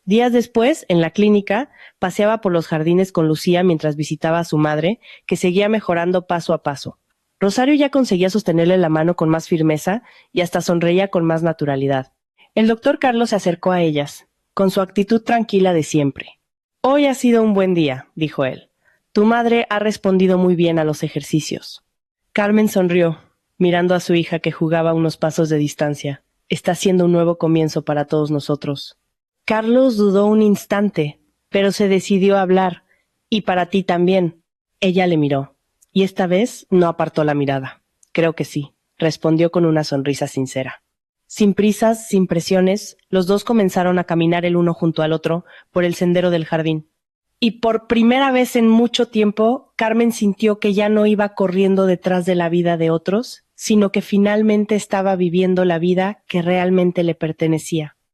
Días después, en la clínica, paseaba por los jardines con Lucía mientras visitaba a su madre, que seguía mejorando paso a paso. Rosario ya conseguía sostenerle la mano con más firmeza y hasta sonreía con más naturalidad. El doctor Carlos se acercó a ellas, con su actitud tranquila de siempre. «Hoy ha sido un buen día», dijo él. «Tu madre ha respondido muy bien a los ejercicios». Carmen sonrió, mirando a su hija que jugaba a unos pasos de distancia. «Está siendo un nuevo comienzo para todos nosotros». Carlos dudó un instante, pero se decidió a hablar. «Y para ti también». Ella le miró, y esta vez no apartó la mirada. «Creo que sí», respondió con una sonrisa sincera. Sin prisas, sin presiones, los dos comenzaron a caminar el uno junto al otro por el sendero del jardín. Y por primera vez en mucho tiempo, Carmen sintió que ya no iba corriendo detrás de la vida de otros, sino que finalmente estaba viviendo la vida que realmente le pertenecía.